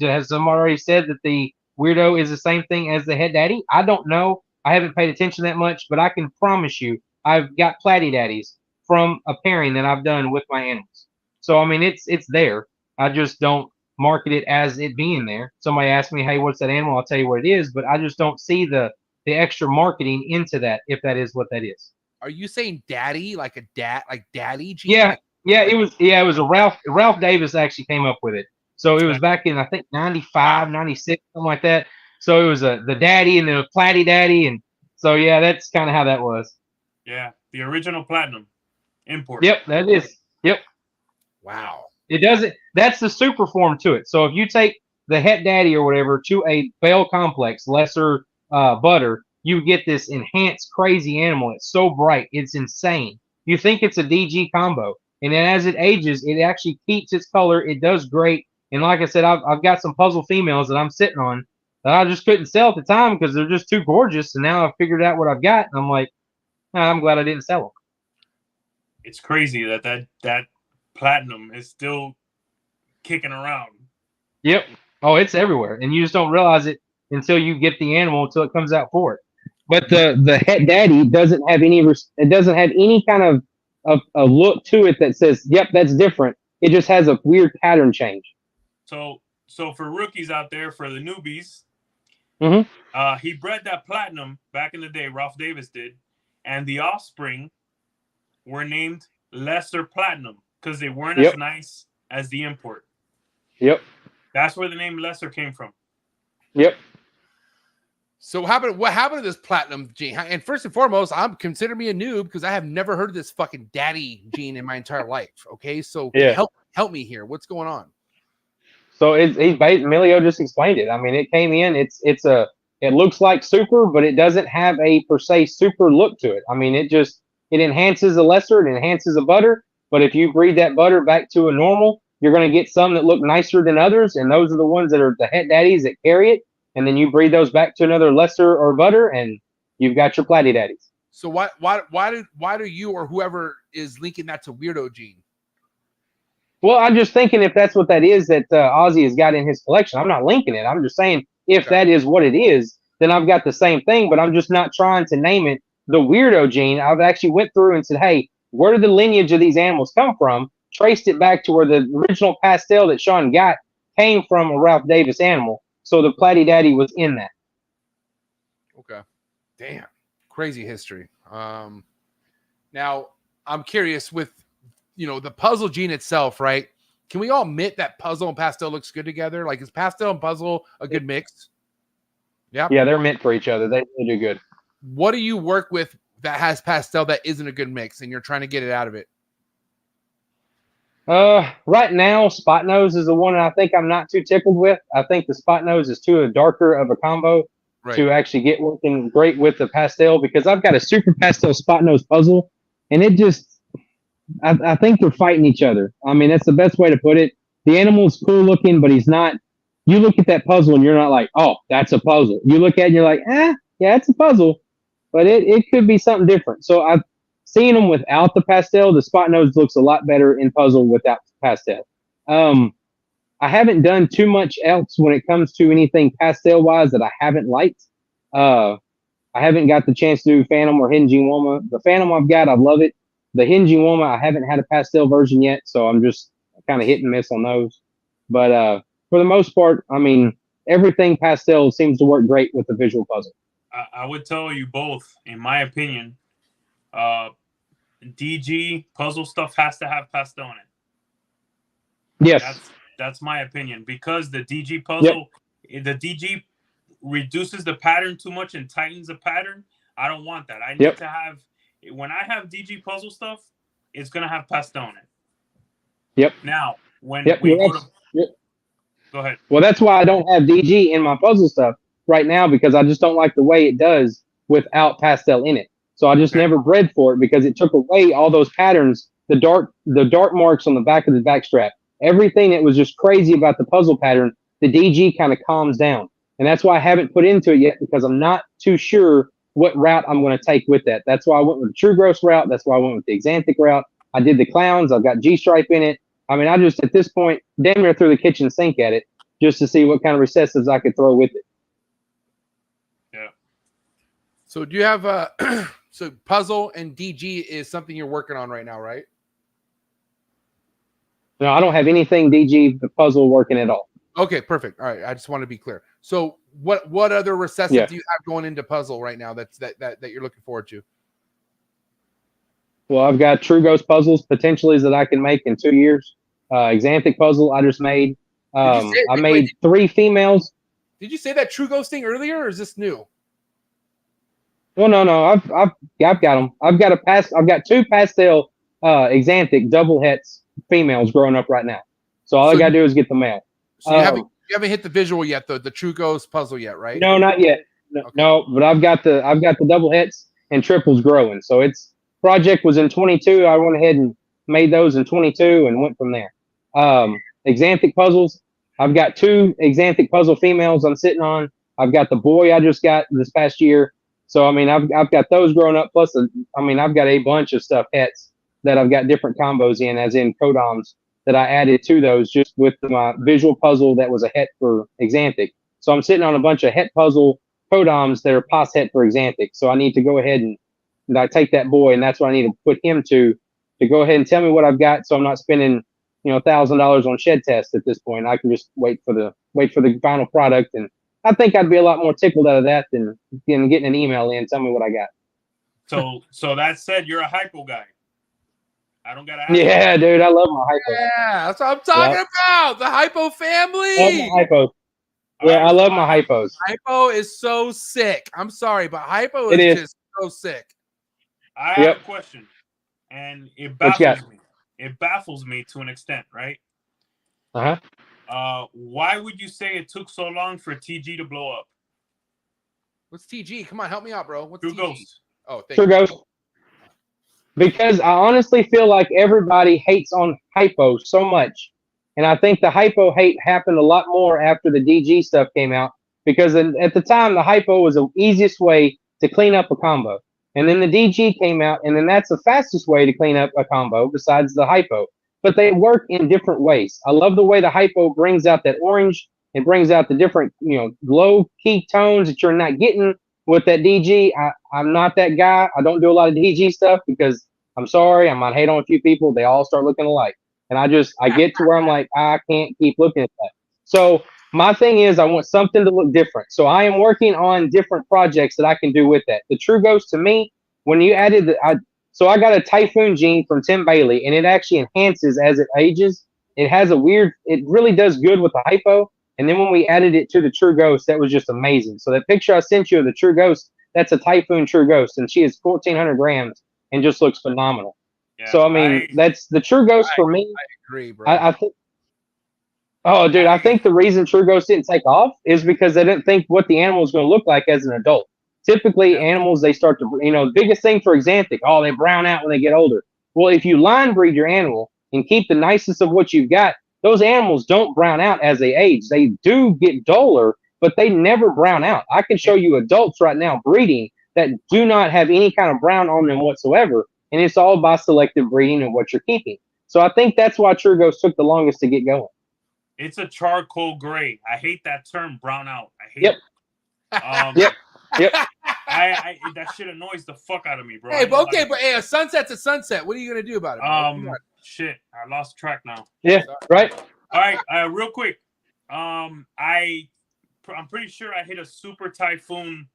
Has someone already said that the weirdo is the same thing as the Het Daddy? I don't know. I haven't paid attention that much, but I can promise you I've got Platy Daddies from a pairing that I've done with my animals. So, I mean, it's there. I just don't market it as it being there. Somebody asks me, hey, what's that animal? I'll tell you what it is, but I just don't see the extra marketing into that, if that is what that is. Are you saying daddy, like daddy gene? Yeah. It was a Ralph Davis actually came up with it. So it was back in, I think, 95, 96, something like that. So it was the daddy and the Platy Daddy. And so, yeah, that's kind of how that was. Yeah. The original platinum import. Yep, that is. Yep. Wow. It doesn't. That's the super form to it. So if you take the Het Daddy or whatever to a Bale complex, lesser butter, you get this enhanced crazy animal. It's so bright. It's insane. You think it's a DG combo. And then as it ages, it actually keeps its color. It does great. And like I said, I've got some puzzle females that I'm sitting on that I just couldn't sell at the time because they're just too gorgeous. And now I've figured out what I've got. And I'm like, I'm glad I didn't sell them. It's crazy that platinum is still kicking around. Yep. Oh, it's everywhere. And you just don't realize it until you get the animal, until it comes out for it. But the Het Daddy doesn't have any kind of a look to it that says, yep, that's different. It just has a weird pattern change. So for rookies out there, for the newbies, he bred that platinum back in the day. Ralph Davis did, and the offspring were named lesser platinum because they weren't as nice as the import. Yep. That's where the name lesser came from. Yep. So what happened to this platinum gene? And first and foremost, I'm consider me a noob because I have never heard of this fucking daddy gene in my entire life. Okay, so help me here. What's going on? So Emilio just explained it. I mean, it came in. It looks like super, but it doesn't have a per se super look to it. I mean, it enhances a lesser, it enhances a butter. But if you breed that butter back to a normal, you're going to get some that look nicer than others, and those are the ones that are the Het Daddies that carry it. And then you breed those back to another lesser or butter, and you've got your Platy Daddies. So why do you or whoever is linking that to weirdo gene? Well, I'm just thinking if that's what that is that Ozzy has got in his collection. I'm not linking it. I'm just saying if that is what it is, then I've got the same thing, but I'm just not trying to name it the weirdo gene. I've actually went through and said, hey, where did the lineage of these animals come from? Traced it back to where the original pastel that Sean got came from a Ralph Davis animal. So the Platy Daddy was in that. Okay. Damn. Crazy history. Now, I'm curious with, the puzzle gene itself, right? Can we all admit that puzzle and pastel looks good together? Like, is pastel and puzzle a good mix? Yeah. Yeah, they're meant for each other. They do good. What do you work with that has pastel that isn't a good mix and you're trying to get it out of it? Right now, Spot Nose is the one I think I'm not too tickled with. I think the Spot Nose is too darker of a combo to actually get working great with the pastel, because I've got a super pastel Spot Nose puzzle, and it just, I think they're fighting each other. I mean, that's the best way to put it. The animal's cool looking, but he's not. You look at that puzzle and you're not like, oh, that's a puzzle. You look at it and you're like, yeah, it's a puzzle, but it could be something different. So I've seen them without the pastel. The Spot Nose looks a lot better in puzzle without pastel. I haven't done too much else when it comes to anything pastel wise that I haven't liked. I haven't got the chance to do Phantom or Hidden Gene Woma. The Phantom I've got, I love it. The Hidden Gene Woma, I haven't had a pastel version yet, so I'm just kind of hit and miss on those. But for the most part, I mean, everything pastel seems to work great with the visual puzzle. I would tell you both, in my opinion, DG puzzle stuff has to have pastel in it. Yes. That's my opinion, because the DG puzzle, the DG reduces the pattern too much and tightens the pattern. I don't want that. I need to have, when I have DG puzzle stuff, it's going to have pastel in it. Yep. Now, when we go to... Go ahead. Well, that's why I don't have DG in my puzzle stuff right now, because I just don't like the way it does without pastel in it. So I just never bred for it, because it took away all those patterns, the dark marks on the back of the backstrap, everything that was just crazy about the puzzle pattern. The DG kind of calms down, and that's why I haven't put into it yet, because I'm not too sure what route I'm going to take with that. That's why I went with the True Gross route. That's why I went with the Xanthic route. I did the clowns. I've got G-stripe in it. I mean, I just, at this point, damn near threw the kitchen sink at it just to see what kind of recessives I could throw with it. Yeah. So do you have so puzzle and DG is something you're working on right now, right? No, I don't have anything DG the puzzle working at all. Okay, perfect. All right, I just want to be clear. So what other recessive do you have going into puzzle right now that you're looking forward to? Well, I've got True Ghost puzzles potentially that I can make in 2 years. Xanthic puzzle I just made. I made 3 females. Did you say that True Ghost thing earlier, or is this new? Well, no. I've got them. I've got 2 pastel Xanthic double hets females growing up right now. So all I gotta do is get the male. So you haven't hit the visual yet, though, the True Ghost puzzle yet, right? No, not yet. No, but I've got the double hets and triples growing. So it's project was in 22. I went ahead and made those in 22 and went from there. Xanthic puzzles. I've got 2 Xanthic puzzle females I'm sitting on. I've got the boy I just got this past year. So I mean, I've got those growing up. Plus, I've got a bunch of stuff hets that I've got different combos in, as in codoms that I added to those just with my visual puzzle that was a het for Xanthic. So I'm sitting on a bunch of het puzzle codoms that are pos het for Xanthic. So I need to go ahead and I take that boy, and that's what I need to put him to go ahead and tell me what I've got, so I'm not spending $1,000 on shed test at this point. I can just wait for the final product, and I think I'd be a lot more tickled out of that than getting an email in tell me what I got. So that said, you're a hypo guy. I don't gotta ask. Yeah, dude, I love my hypo. Yeah, that's what I'm talking about. The hypo family. I love my hypo. Yeah, I love my hypos. Hypo is so sick. I'm sorry, but hypo is just so sick. I have a question, and it baffles me. It baffles me to an extent, right? Why would you say it took so long for TG to blow up? What's TG? Come on, help me out, bro. What's True TG? Ghost. Oh, thank True you. Ghost. Because I honestly feel like everybody hates on hypo so much. And I think the hypo hate happened a lot more after the DG stuff came out. Because at the time, the hypo was the easiest way to clean up a combo. And then the DG came out, and then that's the fastest way to clean up a combo besides the hypo. but they work in different ways. I love the way the hypo brings out that orange. It brings out the different, glow key tones that you're not getting with that DG. I'm not that guy. I don't do a lot of DG stuff because I'm sorry, I might hate on a few people. They all start looking alike. And I get to where I'm like, I can't keep looking at that. So my thing is I want something to look different. So I am working on different projects that I can do with that. The True Ghost, to me, when you added so I got a Typhoon gene from Tim Bailey, and it actually enhances as it ages. It has it really does good with the hypo. And then when we added it to the True Ghost, that was just amazing. So that picture I sent you of the True Ghost, that's a Typhoon True Ghost, and she is 1,400 grams and just looks phenomenal. Yeah, so I mean, that's the True Ghost for me. I agree, bro. I think. Oh, dude, I think the reason True Ghost didn't take off is because they didn't think what the animal was going to look like as an adult. Typically, animals, they start to, the biggest thing for Xanthic, they brown out when they get older. Well, if you line breed your animal and keep the nicest of what you've got, those animals don't brown out as they age. They do get duller, but they never brown out. I can show you adults right now breeding that do not have any kind of brown on them whatsoever, and it's all by selective breeding and what you're keeping. So I think that's why True Ghost took the longest to get going. It's a charcoal gray. I hate that term, brown out. I hate Yep. it. Yep. I that shit annoys the fuck out of me, bro. Hey, but okay, but hey, a sunset's a sunset. What are you gonna do about it? Bro? Shit, I lost track now. Yeah, right. All right, real quick. I'm pretty sure I hit a super typhoon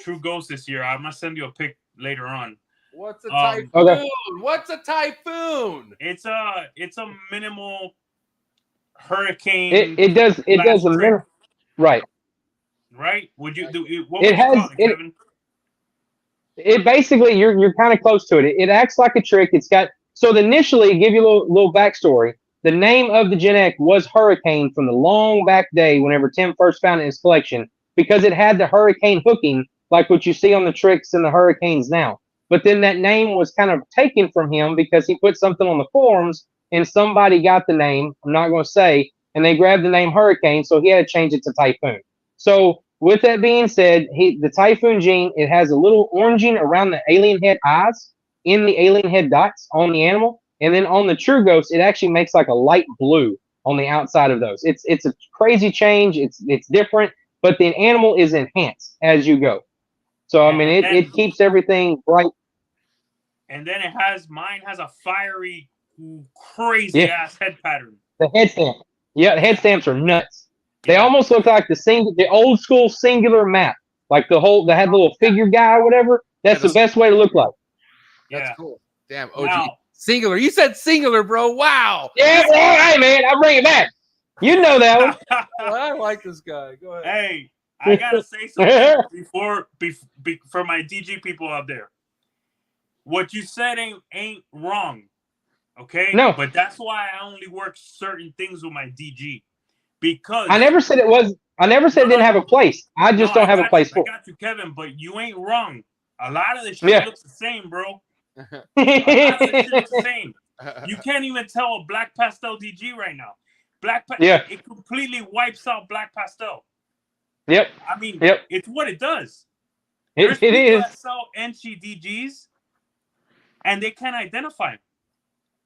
True Ghost this year. I'm gonna send you a pic later on. What's a typhoon? Okay. What's a typhoon? It's a minimal hurricane. It does a minute. Right. Right? Would you do it? What would you call it, Kevin? It basically you're kind of close to it. It acts like a trick. It's got initially give you a little backstory. The name of the Gen X was Hurricane from the long back day whenever Tim first found it in his collection because it had the hurricane hooking like what you see on the tricks and the Hurricanes now. But then that name was kind of taken from him because he put something on the forums and somebody got the name, I'm not going to say, and they grabbed the name Hurricane, so he had to change it to Typhoon. So with that being said, the Typhoon gene, it has a little oranging around the alien head eyes in the alien head dots on the animal. And then on the True Ghost, it actually makes like a light blue on the outside of those. It's a crazy change. It's different, but the animal is enhanced as you go. So, I mean, it keeps everything bright. And then mine has a fiery, crazy ass head pattern. The head stamp. Yeah, the head stamps are nuts. They almost look like the old school singular map. Like they had the little figure guy or whatever. That's the best way to look like. That's cool. Damn, OG. Now, singular. You said singular, bro. Wow. Yeah, bro. Hey, man, I bring it back. You know that one. I like this guy. Go ahead. Hey, I gotta say something for my DG people out there. What you said ain't wrong, okay? No, but that's why I only work certain things with my DG because I never said it was. I never said it didn't have a place. I just don't have a place for it. I got you, Kevin, but you ain't wrong. A lot of this shit looks the same, bro. A lot of this shit looks the same. You can't even tell a black pastel DG right now. It completely wipes out black pastel. Yep. I mean, it's what it does. It is. That sell NC DGs, and they can't identify them.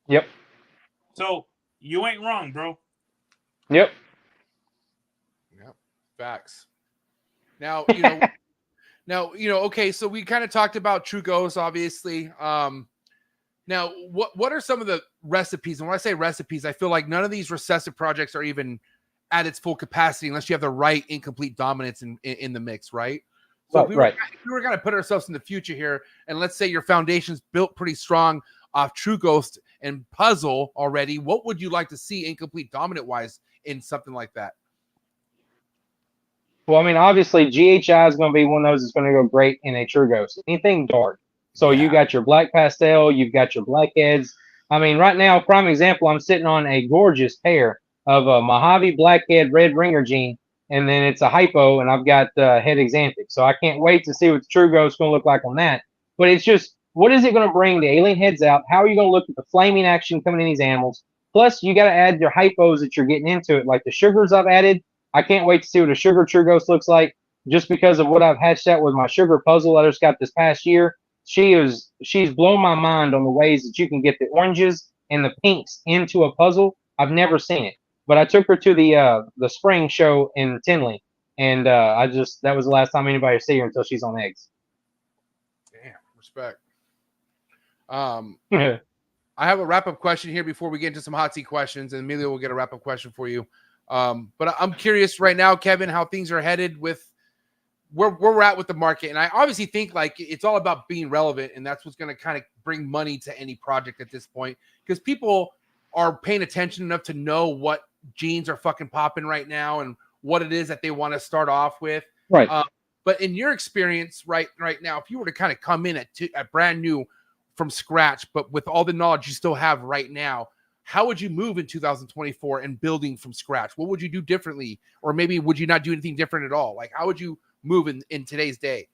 Yep. So you ain't wrong, bro. Yep. Yep. Facts. Now okay. So we kind of talked about True Ghosts, obviously. Now, what are some of the recipes? And when I say recipes, I feel like none of these recessive projects are even at its full capacity unless you have the right incomplete dominance in the mix, right? So if we were going to put ourselves in the future here, and let's say your foundation's built pretty strong off True Ghost and Puzzle already, what would you like to see incomplete dominant-wise in something like that? Well, I mean, obviously, GHI is going to be one of those that's going to go great in a True Ghost. Anything dark. So you got your black pastel, you've got your blackheads. I mean, right now, prime example, I'm sitting on a gorgeous pair of a Mojave blackhead red ringer gene, and then it's a hypo, and I've got head Xanthic. So I can't wait to see what the True Ghost is going to look like on that. But it's just, what is it going to bring the alien heads out? How are you going to look at the flaming action coming in these animals? Plus, you got to add your hypos that you're getting into it, like the sugars I've added. I can't wait to see what a sugar True Ghost looks like, just because of what I've hatched out with my sugar puzzle that I just got this past year. She's blown my mind on the ways that you can get the oranges and the pinks into a puzzle, I've never seen it. But I took her to the spring show in Tinley, and that was the last time anybody would see her until she's on eggs. Damn, respect. I have a wrap-up question here before we get into some hot seat questions, and Emilio will get a wrap-up question for you. But I'm curious right now, Kevin, how things are headed with where we're at with the market. And I obviously think like it's all about being relevant, and that's what's going to kind of bring money to any project at this point, because people are paying attention enough to know what genes are fucking popping right now and what it is that they want to start off with. Right. But in your experience right now, if you were to kind of come in at brand new from scratch, but with all the knowledge you still have right now, how would you move in 2024 and building from scratch? What would you do differently? Or maybe would you not do anything different at all? Like, how would you move in today's day?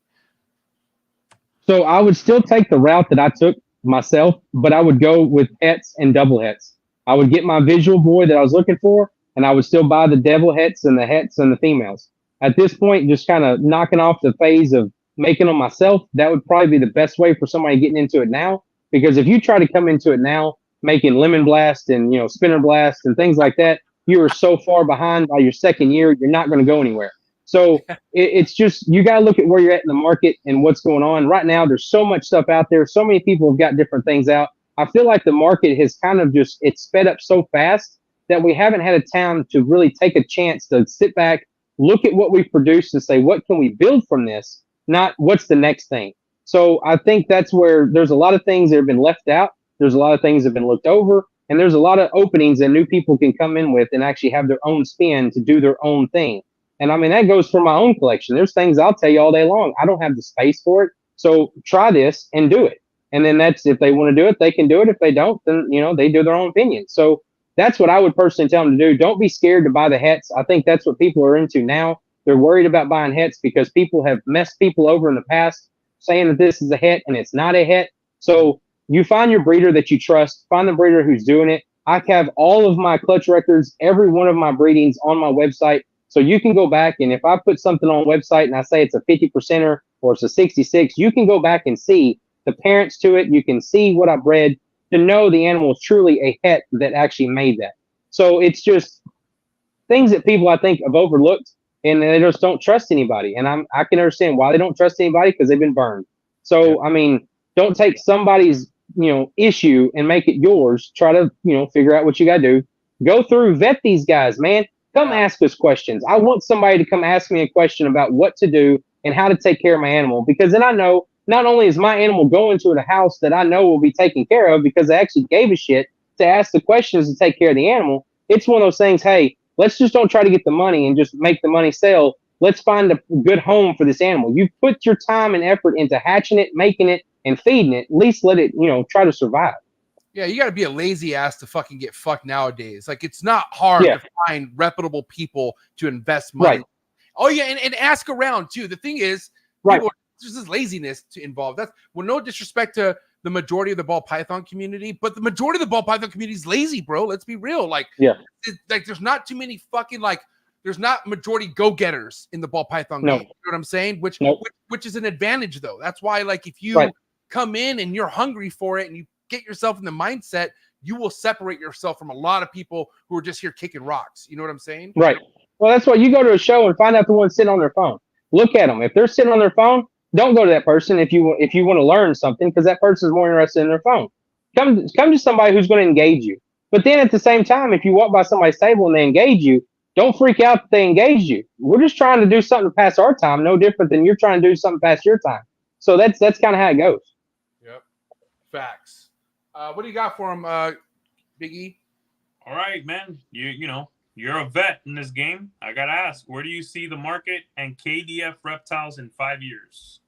So I would still take the route that I took myself, but I would go with hets and double hets. I would get my visual boy that I was looking for, and I would still buy the devil hets and the females. At this point, just kind of knocking off the phase of making them myself, that would probably be the best way for somebody getting into it now. Because if you try to come into it now, making lemon blast and spinner blast and things like that, you are so far behind by your second year, you're not going to go anywhere. So it's just, you got to look at where you're at in the market and what's going on right now. There's so much stuff out there. So many people have got different things out. I feel like the market has kind of it's sped up so fast that we haven't had a time to really take a chance to sit back, look at what we've produced and say, what can we build from this? Not what's the next thing. So I think that's where there's a lot of things that have been left out. There's a lot of things that have been looked over, and there's a lot of openings that new people can come in with and actually have their own spin to do their own thing. And I mean, that goes for my own collection. There's things I'll tell you all day long. I don't have the space for it. So try this and do it. And then that's, if they want to do it, they can do it. If they don't, then, they do their own opinion. So that's what I would personally tell them to do. Don't be scared to buy the hets. I think that's what people are into now. They're worried about buying hets because people have messed people over in the past saying that this is a het and it's not a het. So you find your breeder that you trust, find the breeder who's doing it. I have all of my clutch records, every one of my breedings on my website. So you can go back, and if I put something on a website and I say it's a 50%er or it's a 66, you can go back and see the parents to it. You can see what I bred to know the animal is truly a het that actually made that. So it's just things that people, I think, have overlooked, and they just don't trust anybody. And I can understand why they don't trust anybody, because they've been burned. So, I mean, don't take somebody's, issue and make it yours. Try to, figure out what you got to do. Go through, vet these guys, man. Come ask us questions. I want somebody to come ask me a question about what to do and how to take care of my animal, because then I know not only is my animal going to a house that I know will be taken care of because they actually gave a shit to ask the questions to take care of the animal. It's one of those things, hey, let's just don't try to get the money and just make the money sell. Let's find a good home for this animal. You put your time and effort into hatching it, making it, and feeding it. At least let it, try to survive. Yeah, you got to be a lazy ass to fucking get fucked nowadays. Like, it's not hard to find reputable people to invest money. Right. Oh, yeah, and ask around, too. The thing is, there's this laziness to involve. That's, well, no disrespect to the majority of the ball python community, but the majority of the ball python community is lazy, bro. Let's be real. Like, there's not too many fucking, there's not majority go-getters in the ball python game. You know what I'm saying? Which is an advantage, though. That's why, if you come in and you're hungry for it and you get yourself in the mindset, you will separate yourself from a lot of people who are just here kicking rocks. You know what I'm saying? Right. Well, that's why you go to a show and find out the one sitting on their phone. Look at them. If they're sitting on their phone, don't go to that person if you want to learn something, because that person is more interested in their phone. Come to somebody who's going to engage you. But then at the same time, if you walk by somebody's table and they engage you, don't freak out that they engage you. We're just trying to do something to pass our time, no different than you're trying to do something past your time. So that's kind of how it goes. Yep. Facts. What do you got for him, Big E? All right, man. You're a vet in this game. I gotta ask, where do you see the market and KDF Reptiles in 5 years?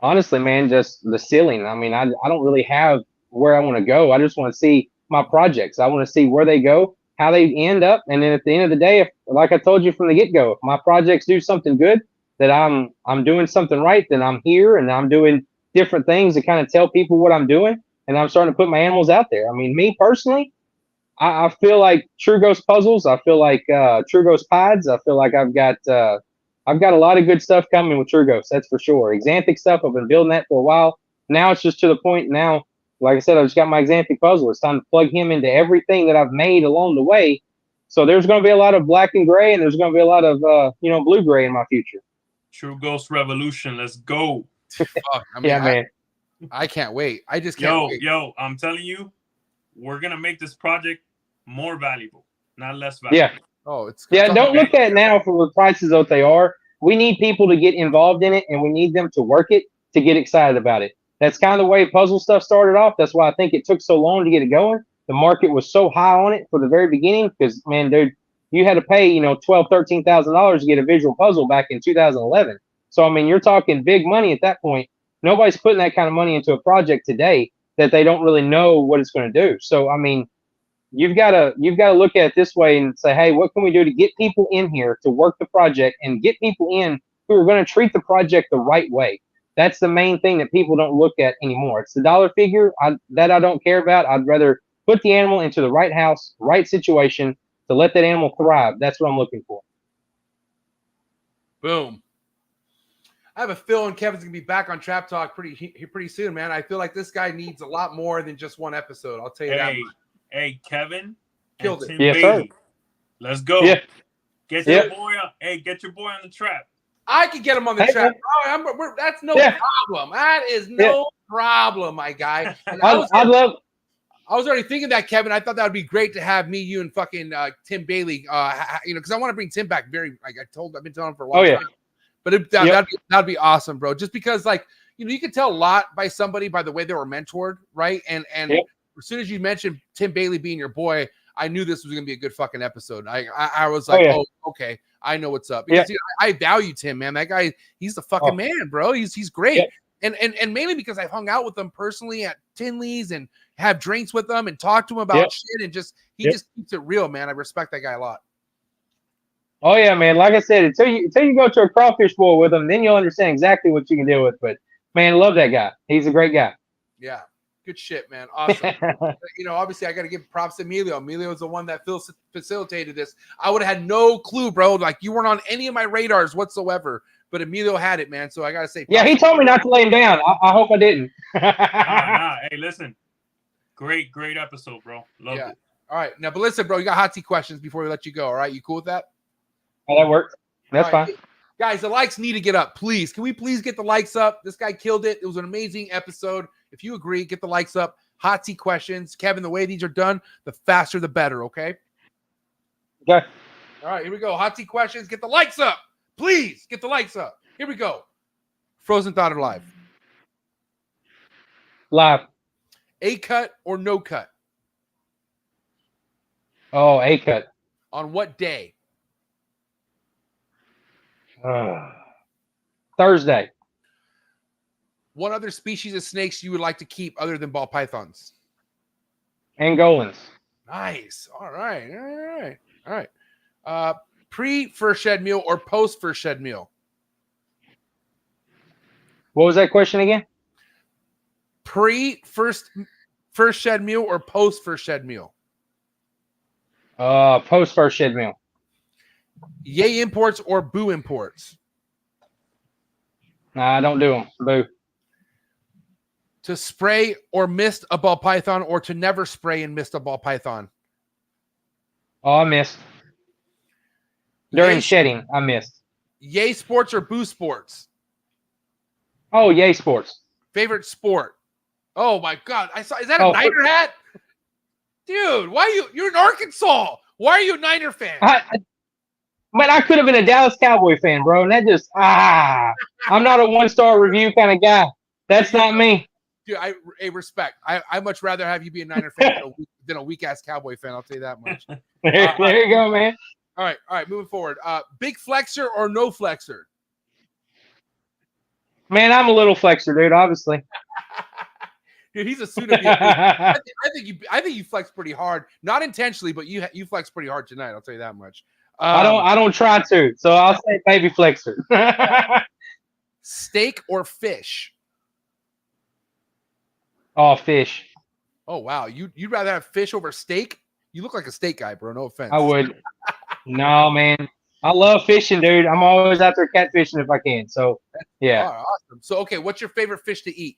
Honestly, man, just the ceiling. I mean, I don't really have where I want to go. I just want to see my projects. I want to see where they go, how they end up, and then at the end of the day, if, like I told you from the get-go, if my projects do something good, that I'm doing something right, then I'm here and I'm doing different things to kind of tell people what I'm doing. And I'm starting to put my animals out there. I mean, me personally, I feel like True Ghost puzzles. I feel like True Ghost pods. I feel like I've got a lot of good stuff coming with True Ghost. That's for sure. Xanthic stuff, I've been building that for a while. Now it's just to the point now Like I said, I just got my Xanthic puzzle. It's time to plug him into everything that I've made along the way. So there's going to be a lot of black and gray, and there's going to be a lot of blue gray in my future. True Ghost Revolution. Let's go. Fuck, I mean, Yeah, man. I can't wait. I just can't wait. Yo, I'm telling you, we're gonna make this project more valuable, not less valuable. Yeah. Oh, it's Don't look at it now for the prices that they are. We need people to get involved in it, and we need them to work it to get excited about it. That's kind of the way puzzle stuff started off. That's why I think it took so long to get it going. The market was so high on it for the very beginning because, man, dude, you had to pay, $12,000, $13,000 to get a visual puzzle back in 2011. So, I mean, you're talking big money at that point. Nobody's putting that kind of money into a project today that they don't really know what it's going to do. So, I mean, you've got to look at it this way and say, hey, what can we do to get people in here to work the project and get people in who are going to treat the project the right way? That's the main thing that people don't look at anymore. It's the dollar figure that I don't care about. I'd rather put the animal into the right house, right situation to let that animal thrive. That's what I'm looking for. Boom. I have a feeling Kevin's gonna be back on Trap Talk pretty soon, man. I feel like this guy needs a lot more than just one episode. I'll tell you that much. Hey, Kevin. Killed it. Tim Yes, Bailey. sir. Let's go. Yeah. Get your boy on. Hey, get your boy on the trap. I can get him on the Hey, trap. man. That's no Yeah. problem. That is no problem, my guy. And I love. I was already thinking that, Kevin. I thought that would be great to have me, you, and fucking Tim Bailey. Because I want to bring Tim back. I've been telling him for a long time. But that'd be awesome, bro. Just because, you can tell a lot by somebody by the way they were mentored, right? And as soon as you mentioned Tim Bailey being your boy, I knew this was gonna be a good fucking episode. I was like, oh, okay, I know what's up. Because I value Tim, man. That guy, he's the fucking man, bro. He's great. Yeah. And mainly because I've hung out with him personally at Tinley's and have drinks with him and talk to him about shit, and just just keeps it real, man. I respect that guy a lot. Oh yeah, man. Like I said, until you go to a crawfish boil with him, then you'll understand exactly what you can deal with. But man, love that guy. He's a great guy. Yeah, good shit, man. Awesome. Obviously, I got to give props to Emilio. Emilio is the one that facilitated this. I would have had no clue, bro. Like, you weren't on any of my radars whatsoever. But Emilio had it, man. So I got to say, yeah, he told me not to lay him down. I hope I didn't. Nah. Hey, listen. Great episode, bro. Love it. All right. Now, but listen, bro, you got hot seat questions before we let you go. All right. You cool with that? Oh, that works. That's fine. Guys, the likes need to get up, please. Can we please get the likes up? This guy killed it. It was an amazing episode. If you agree, get the likes up. Hot seat questions. Kevin, the way these are done, the faster the better, okay? Okay. All right, here we go. Hot seat questions. Get the likes up. Please get the likes up. Here we go. Frozen Thought or live? Live. A cut or no cut? Oh, A cut. On what day? Thursday. What other species of snakes you would like to keep other than ball pythons? Angolans. Nice. All right. Pre first shed meal or post first shed meal? What was that question again? Pre first shed meal or post first shed meal? Post first shed meal. Yay imports or boo imports? Nah, I don't do them. Boo. To spray or mist a ball python or to never spray and mist a ball python? Oh, I missed. During shedding, I missed. Yay sports or boo sports? Oh, yay sports. Favorite sport? Oh my God. Is that a Niner hat? Dude, you're in Arkansas. Why are you a Niner fan? But I could have been a Dallas Cowboy fan, bro. And that just, I'm not a 1-star review kind of guy. That's not me. Dude, I respect. I much rather have you be a Niner fan than a weak-ass Cowboy fan. I'll tell you that much. There you go, man. All right, moving forward. Big flexor or no flexor? Man, I'm a little flexor, dude, obviously. Dude, he's a pseudo. I think you flex pretty hard. Not intentionally, but you flex pretty hard tonight. I'll tell you that much. I don't try to, so I'll say baby flexor. Steak or fish? Oh, fish. Oh wow, you'd rather have fish over steak? You look like a steak guy, bro. No offense. I would. No, man. I love fishing, dude. I'm always out there catfishing if I can. So, yeah. Oh, awesome. So, okay, what's your favorite fish to eat?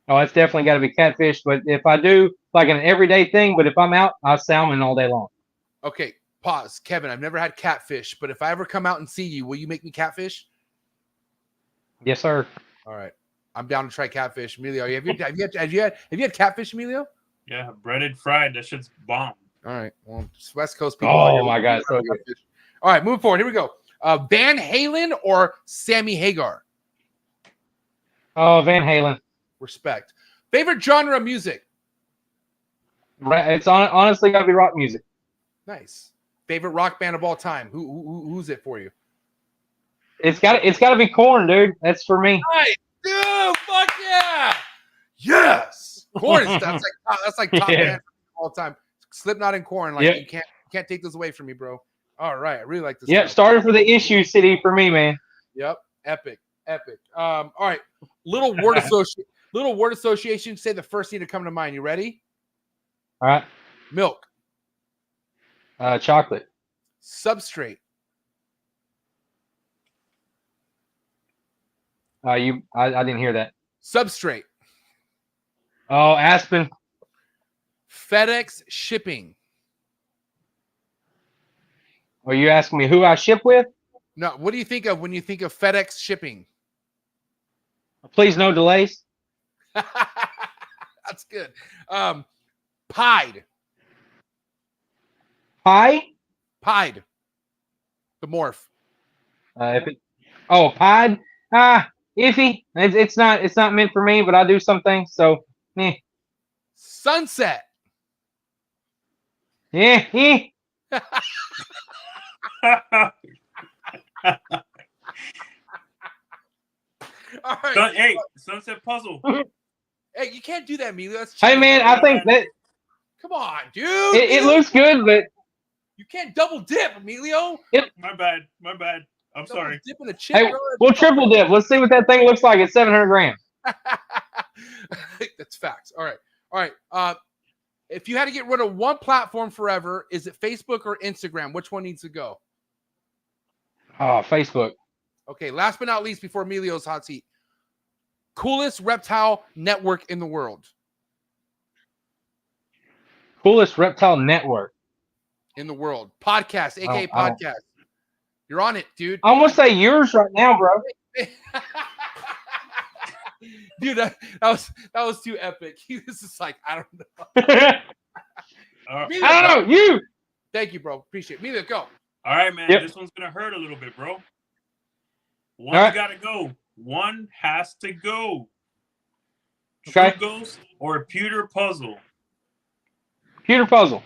Oh, it's definitely got to be catfish. But if I do like an everyday thing, but if I'm out, I'll salmon all day long. Okay, pause. Kevin, I've never had catfish, but if I ever come out and see you, will you make me catfish? Yes, sir. All right. I'm down to try catfish. Emilio, have you had catfish, Emilio? Yeah, breaded, fried. That shit's bomb. All right. Well, just West Coast people. Oh my God, so good. All right, moving forward. Here we go. Van Halen or Sammy Hagar? Oh, Van Halen. Respect. Favorite genre of music? It's honestly got to be rock music. Nice. Favorite rock band of all time? Who's it for you? It's got to be Korn, dude. That's for me. Nice, dude. Fuck yeah. Yes. Korn is that's like top Yeah. band of all time. Slipknot and Korn. Like Yep. you can't take those away from me, bro. All right, I really like this. Yep, guy. started for the Issue City for me, man. Yep. Epic. All right. Little word association. Say the first thing to come to mind. You ready? All right. Milk. Chocolate. Substrate. I didn't hear that. Substrate. Oh, Aspen. FedEx shipping. Are you asking me who I ship with? No, what do you think of when you think of FedEx shipping? Please, no delays. That's good. Pied. Pie? Pied. The morph. Pied? Iffy. It's not meant for me, but I do some things. So, Sunset. yeah. All right. Hey, Sunset Puzzle. Hey, you can't do that, Emilio. That's Hey, cheating. man, I think that Come on, dude. it looks good, but You can't double dip, Emilio. My bad. I'm Double sorry. Dip in a chip. hey, bro. we'll triple dip. Let's see what that thing looks like at 700 grams. That's facts. All right. If you had to get rid of one platform forever, is it Facebook or Instagram? Which one needs to go? Oh, Facebook. Okay, last but not least, before Emilio's hot seat, coolest reptile network in the world. Coolest reptile network. In the world. Podcast, aka I don't- podcast. You're on it, dude. I'm gonna say yours right now, bro. Dude, that was too epic. He was just like, I don't know. Emilio, I don't know. You. Thank you, bro. Appreciate it. Emilio, go. All right, man. Yep. This one's gonna hurt a little bit, bro. One's All right. gotta go. One has to go. Okay. True Ghost or Pewter Puzzle. Computer puzzle.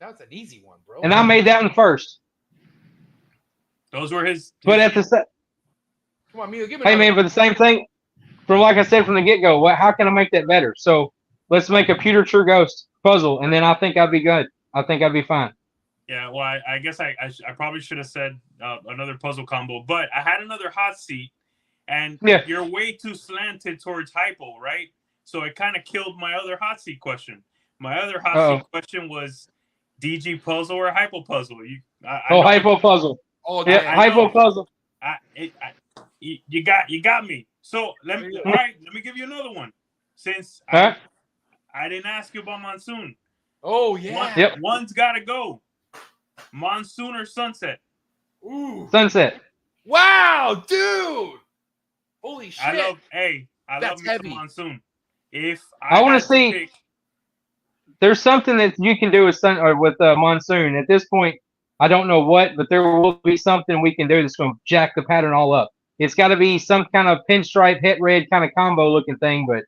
That was an easy one, bro. And I made that one first. Those were his. But at the Come on, Emilio, give me hey, another man, for the same thing, from like I said from the get-go, how can I make that better? So let's make a Pewter True Ghost puzzle, and then I think I'd be good. I think I'd be fine. Yeah, well, I guess I probably should have said another puzzle combo, but I had another hot seat, and Yeah. you're way too slanted towards hypo, right? So it kind of killed my other hot seat question. My other hot seat question was DG puzzle or hypo puzzle. Hypo puzzle. Oh, Yeah, damn. hypo puzzle. You got me. So all right, let me give you another one. Since Huh? I didn't ask you about Monsoon. Oh, yeah. Yep. One's got to go. Monsoon or Sunset? Ooh. Sunset. Wow, dude. Holy shit. I love That's me some heavy. Monsoon. If I wanna had to see- pick- There's something that you can do with Monsoon. At this point, I don't know what, but there will be something we can do that's going to jack the pattern all up. It's got to be some kind of pinstripe, het red kind of combo looking thing, but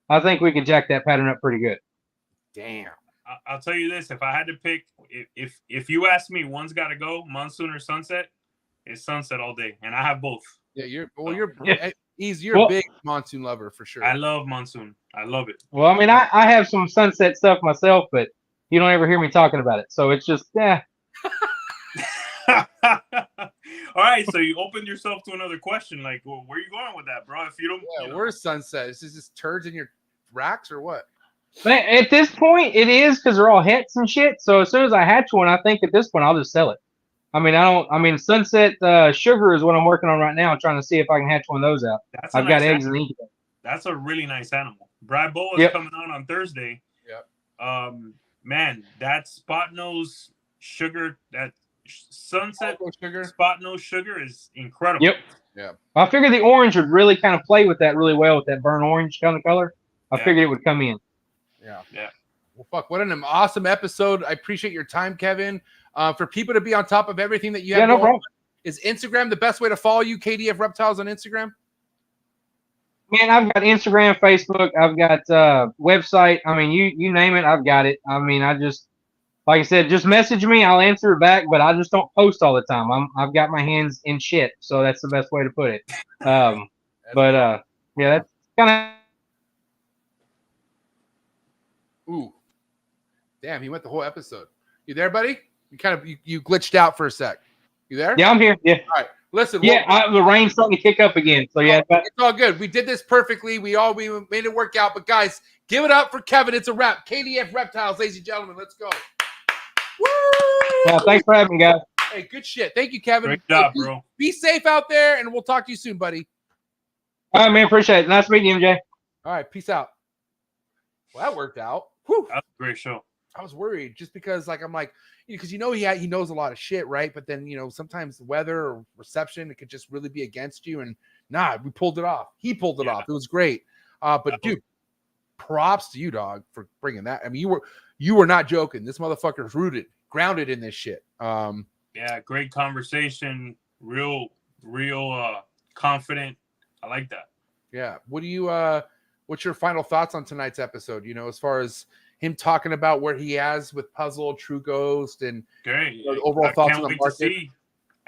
I think we can jack that pattern up pretty good. Damn. I'll tell you this: if I had to pick, if you ask me, one's got to go, Monsoon or Sunset. It's Sunset all day, and I have both. Yeah, you're Yeah. you're a big Monsoon lover for sure. I love Monsoon. I love it. Well, I mean, I have some Sunset stuff myself, but you don't ever hear me talking about it. So it's just, All right, so you opened yourself to another question. Like, well, where are you going with that, bro? If you don't, Yeah, you know. where's Sunset? Is this just turds in your racks or what? But at this point, it is because they're all hets and shit. So as soon as I hatch one, I think at this point I'll just sell it. I mean, Sunset Sugar is what I'm working on right now, trying to see if I can hatch one of those out. That's a I've got nice eggs animal. and incubators. That's a really nice animal. Brad Boa is Yep. coming on Thursday. Yep. Man, that spot nose sugar, that sunset Cocoa sugar. spot nose sugar is incredible. Yep. Yeah. I figured the orange would really kind of play with that really well with that burnt orange kind of color. I Yeah. figured it would come in. Yeah. Yeah. Well, fuck, what an awesome episode. I appreciate your time, Kevin. For people to be on top of everything that you have Yeah, no going problem. on, is Instagram the best way to follow you, KDF Reptiles on Instagram? Man, I've got Instagram, Facebook, I've got website. I mean, you name it, I've got it. I mean, I just, like I said, just message me, I'll answer it back, but I just don't post all the time. I've got my hands in shit, so that's the best way to put it. Yeah, that's kind Ooh. Damn, he went the whole episode. You there, buddy? You glitched out for a sec. You there? of, yeah, I'm here. Yeah, All right. Listen. yeah. The rain's starting to kick up again, so yeah. It's all good. We did this perfectly. We made it work out. But guys, give it up for Kevin. It's a wrap. KDF Reptiles, ladies and gentlemen. Let's go. Woo! Yeah, thanks for having me, guys. Hey, good shit. Thank you, Kevin. Great job, Hey, bro. Be safe out there, and we'll talk to you soon, buddy. All right, man. Appreciate it. Nice meeting you, MJ. All right, peace out. Well, that worked out. Whew. That was a great show. I was worried just because, like, I'm like, because he knows a lot of shit, right? But then sometimes the weather or reception, it could just really be against you. And we pulled it off. He pulled it off. It was great. But dude, props to you, dog, for bringing that. I mean, you were not joking. This motherfucker's grounded in this shit. Yeah, great conversation. Real confident. I like that. Yeah. What's your final thoughts on tonight's episode? As far as him talking about where he has with Puzzle, True Ghost, and Great. the overall thoughts on the market.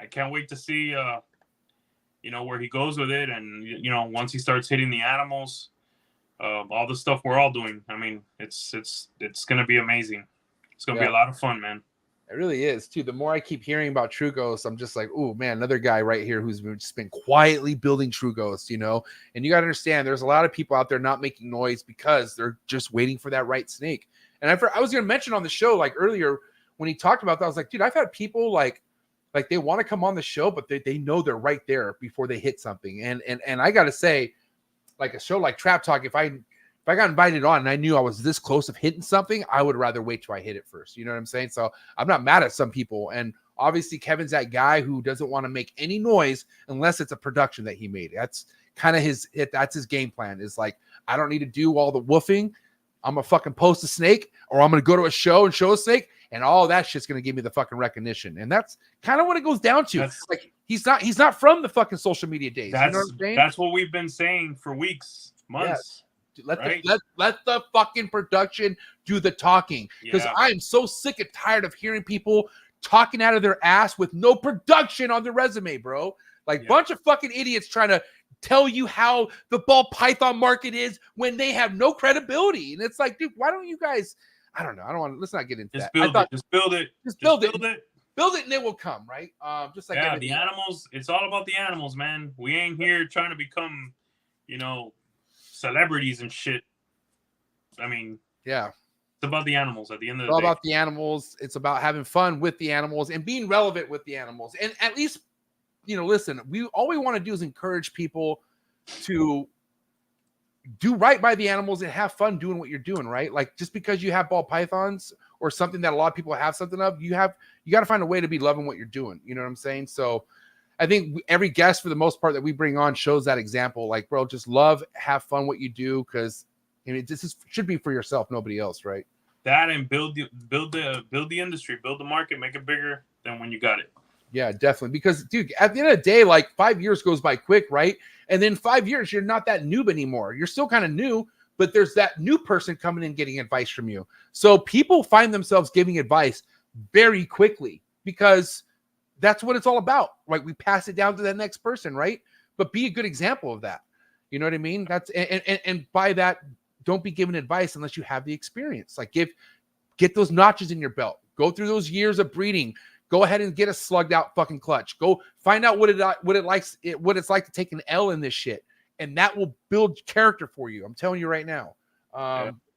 I can't wait to see where he goes with it, and once he starts hitting the animals, all the stuff we're all doing. I mean, it's gonna be amazing. It's gonna be a lot of fun, man. It really is too. The more I keep hearing about True Ghost, I'm just like, oh man, another guy right here who's just been quietly building True Ghost, And you got to understand, there's a lot of people out there not making noise because they're just waiting for that right snake. And I was going to mention on the show, like earlier when he talked about that, I was like, dude, I've had people like they want to come on the show, but they know they're right there before they hit something. And I got to say, like a show like Trap Talk, if I got invited on and I knew I was this close of hitting something, I would rather wait till I hit it first. You know what I'm saying? So I'm not mad at some people. And obviously Kevin's that guy who doesn't want to make any noise unless it's a production that he made. That's kind of that's his game plan, is like, I don't need to do all the woofing. I'm going to fucking post a snake, or I'm going to go to a show and show a snake, and all that shit's going to give me the fucking recognition. And that's kind of what it goes down to. Like, he's not from the fucking social media days. You know what I'm saying? That's what we've been saying for weeks, months. Let the fucking production do the talking, because I am so sick and tired of hearing people talking out of their ass with no production on their resume, bro. Like bunch of fucking idiots trying to tell you how the ball python market is when they have no credibility. And it's like, dude, why don't you guys? I don't know. I don't want to. Let's not get into that. Just build it. Build it, and it will come, right? Just like the animals. It's all about the animals, man. We ain't here trying to become, celebrities and shit. I mean, it's about the animals at the end of the day. It's all about the animals. It's about having fun with the animals and being relevant with the animals. And at least, listen, all we want to do is encourage people to do right by the animals and have fun doing what you're doing, right? Like, just because you have ball pythons or something that a lot of people have something of, you got to find a way to be loving what you're doing. You know what I'm saying? So I think every guest, for the most part, that we bring on shows that example. Like, bro, just love, have fun what you do, because should be for yourself, nobody else, right? That, and build the industry, build the market, make it bigger than when you got it. Yeah, definitely. Because, dude, at the end of the day, like 5 years goes by quick, right? And then 5 years, you're not that noob anymore. You're still kind of new, but there's that new person coming in getting advice from you. So people find themselves giving advice very quickly, because that's what it's all about, right? We pass it down to the next person, right? But be a good example of that. You know what I mean? That's and by that, don't be giving advice unless you have the experience. Like, get those notches in your belt. Go through those years of breeding. Go ahead and get a slugged out fucking clutch. Go find out what it's like to take an L in this shit, and that will build character for you. I'm telling you right now.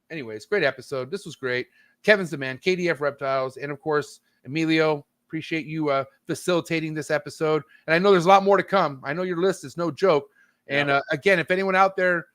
Anyways, great episode. This was great. Kevin's the man. KDF Reptiles, and of course Emilio. Appreciate you facilitating this episode. And I know there's a lot more to come. I know your list is no joke. And again, if anyone out there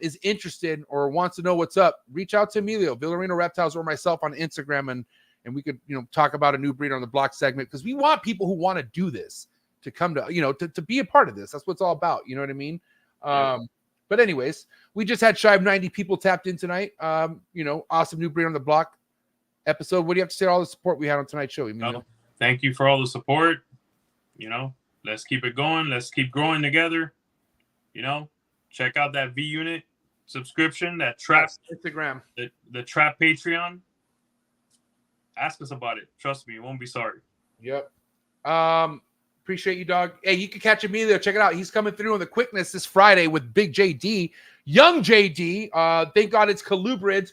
is interested or wants to know what's up, reach out to Emilio, Villarino Reptiles, or myself on Instagram, and we could, talk about a new breed on the block segment, because we want people who want to do this to come to, to be a part of this. That's what it's all about. You know what I mean? But anyways, we just had shy of 90 people tapped in tonight. Awesome new breed on the block episode. What do you have to say to all the support we had on tonight's show, Emilio? Thank you for all the support. Let's keep it going. Let's keep growing together. Check out that V Unit subscription, that Trap Instagram, the Trap Patreon. Ask us about it. Trust me, you won't be sorry. Yep. Appreciate you, dog. Hey, you can catch Emilio. Check it out. He's coming through on the quickness this Friday with Big JD, young JD. Thank God it's colubrids.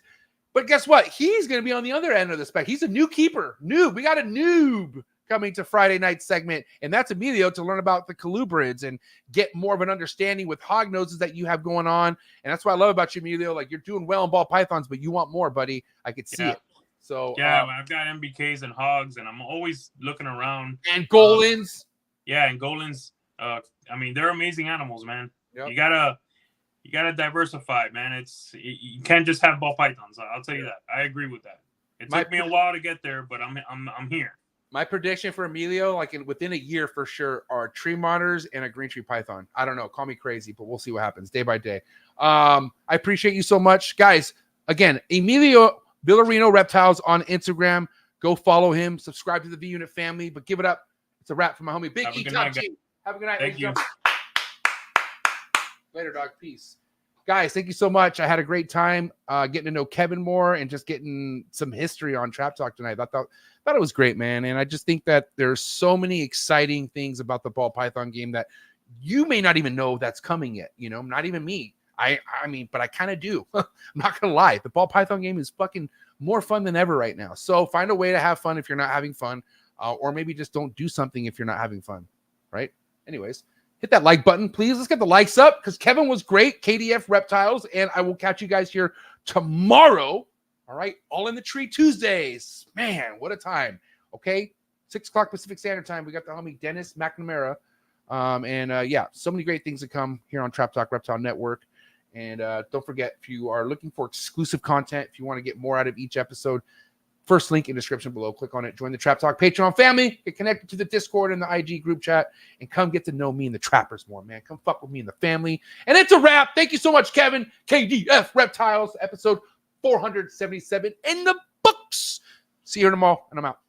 But guess what? He's going to be on the other end of the spec. He's a new keeper. Noob. We got a noob coming to Friday night segment, and that's Emilio, to learn about the colubrids and get more of an understanding with hog noses that you have going on. And that's what I love about you, Emilio. Like, you're doing well in ball pythons, but you want more, buddy. I could see it. So I've got MBKs and hogs, and I'm always looking around. And Golans. And Golans. They're amazing animals, man. Yep. You gotta diversify, man. You can't just have ball pythons. I'll tell you that. I agree with that. It took me a while to get there, but I'm here. My prediction for Emilio, within a year for sure, are tree monitors and a green tree python. I don't know. Call me crazy, but we'll see what happens day by day. I appreciate you so much. Guys, again, Emilio Villarino Reptiles on Instagram. Go follow him. Subscribe to the V Unit family. But give it up. It's a wrap for my homie Big E. Have a good night. Thank you. Later, dog. Peace. Guys, thank you so much. I had a great time getting to know Kevin more and just getting some history on Trap Talk tonight. I thought it was great, man. And I just think that there's so many exciting things about the ball python game that you may not even know that's coming yet. Not even me. But I kind of do. I'm not going to lie. The ball python game is fucking more fun than ever right now. So find a way to have fun if you're not having fun, or maybe just don't do something if you're not having fun. Right? Anyways, hit that like button, please. Let's get the likes up, because Kevin was great. KDF Reptiles. And I will catch you guys here tomorrow. All right. All in the Tree Tuesdays. Man, what a time. Okay. 6 o'clock Pacific Standard Time. We got the homie Dennis McNamara. So many great things to come here on Trap Talk Reptile Network. And don't forget, if you are looking for exclusive content, if you want to get more out of each episode, first link in description below. Click on it. Join the Trap Talk Patreon family. Get connected to the Discord and the IG group chat, and come get to know me and the trappers more, man. Come fuck with me and the family. And it's a wrap. Thank you so much, Kevin. KDF Reptiles, episode 477 in the books. See you tomorrow, and I'm out.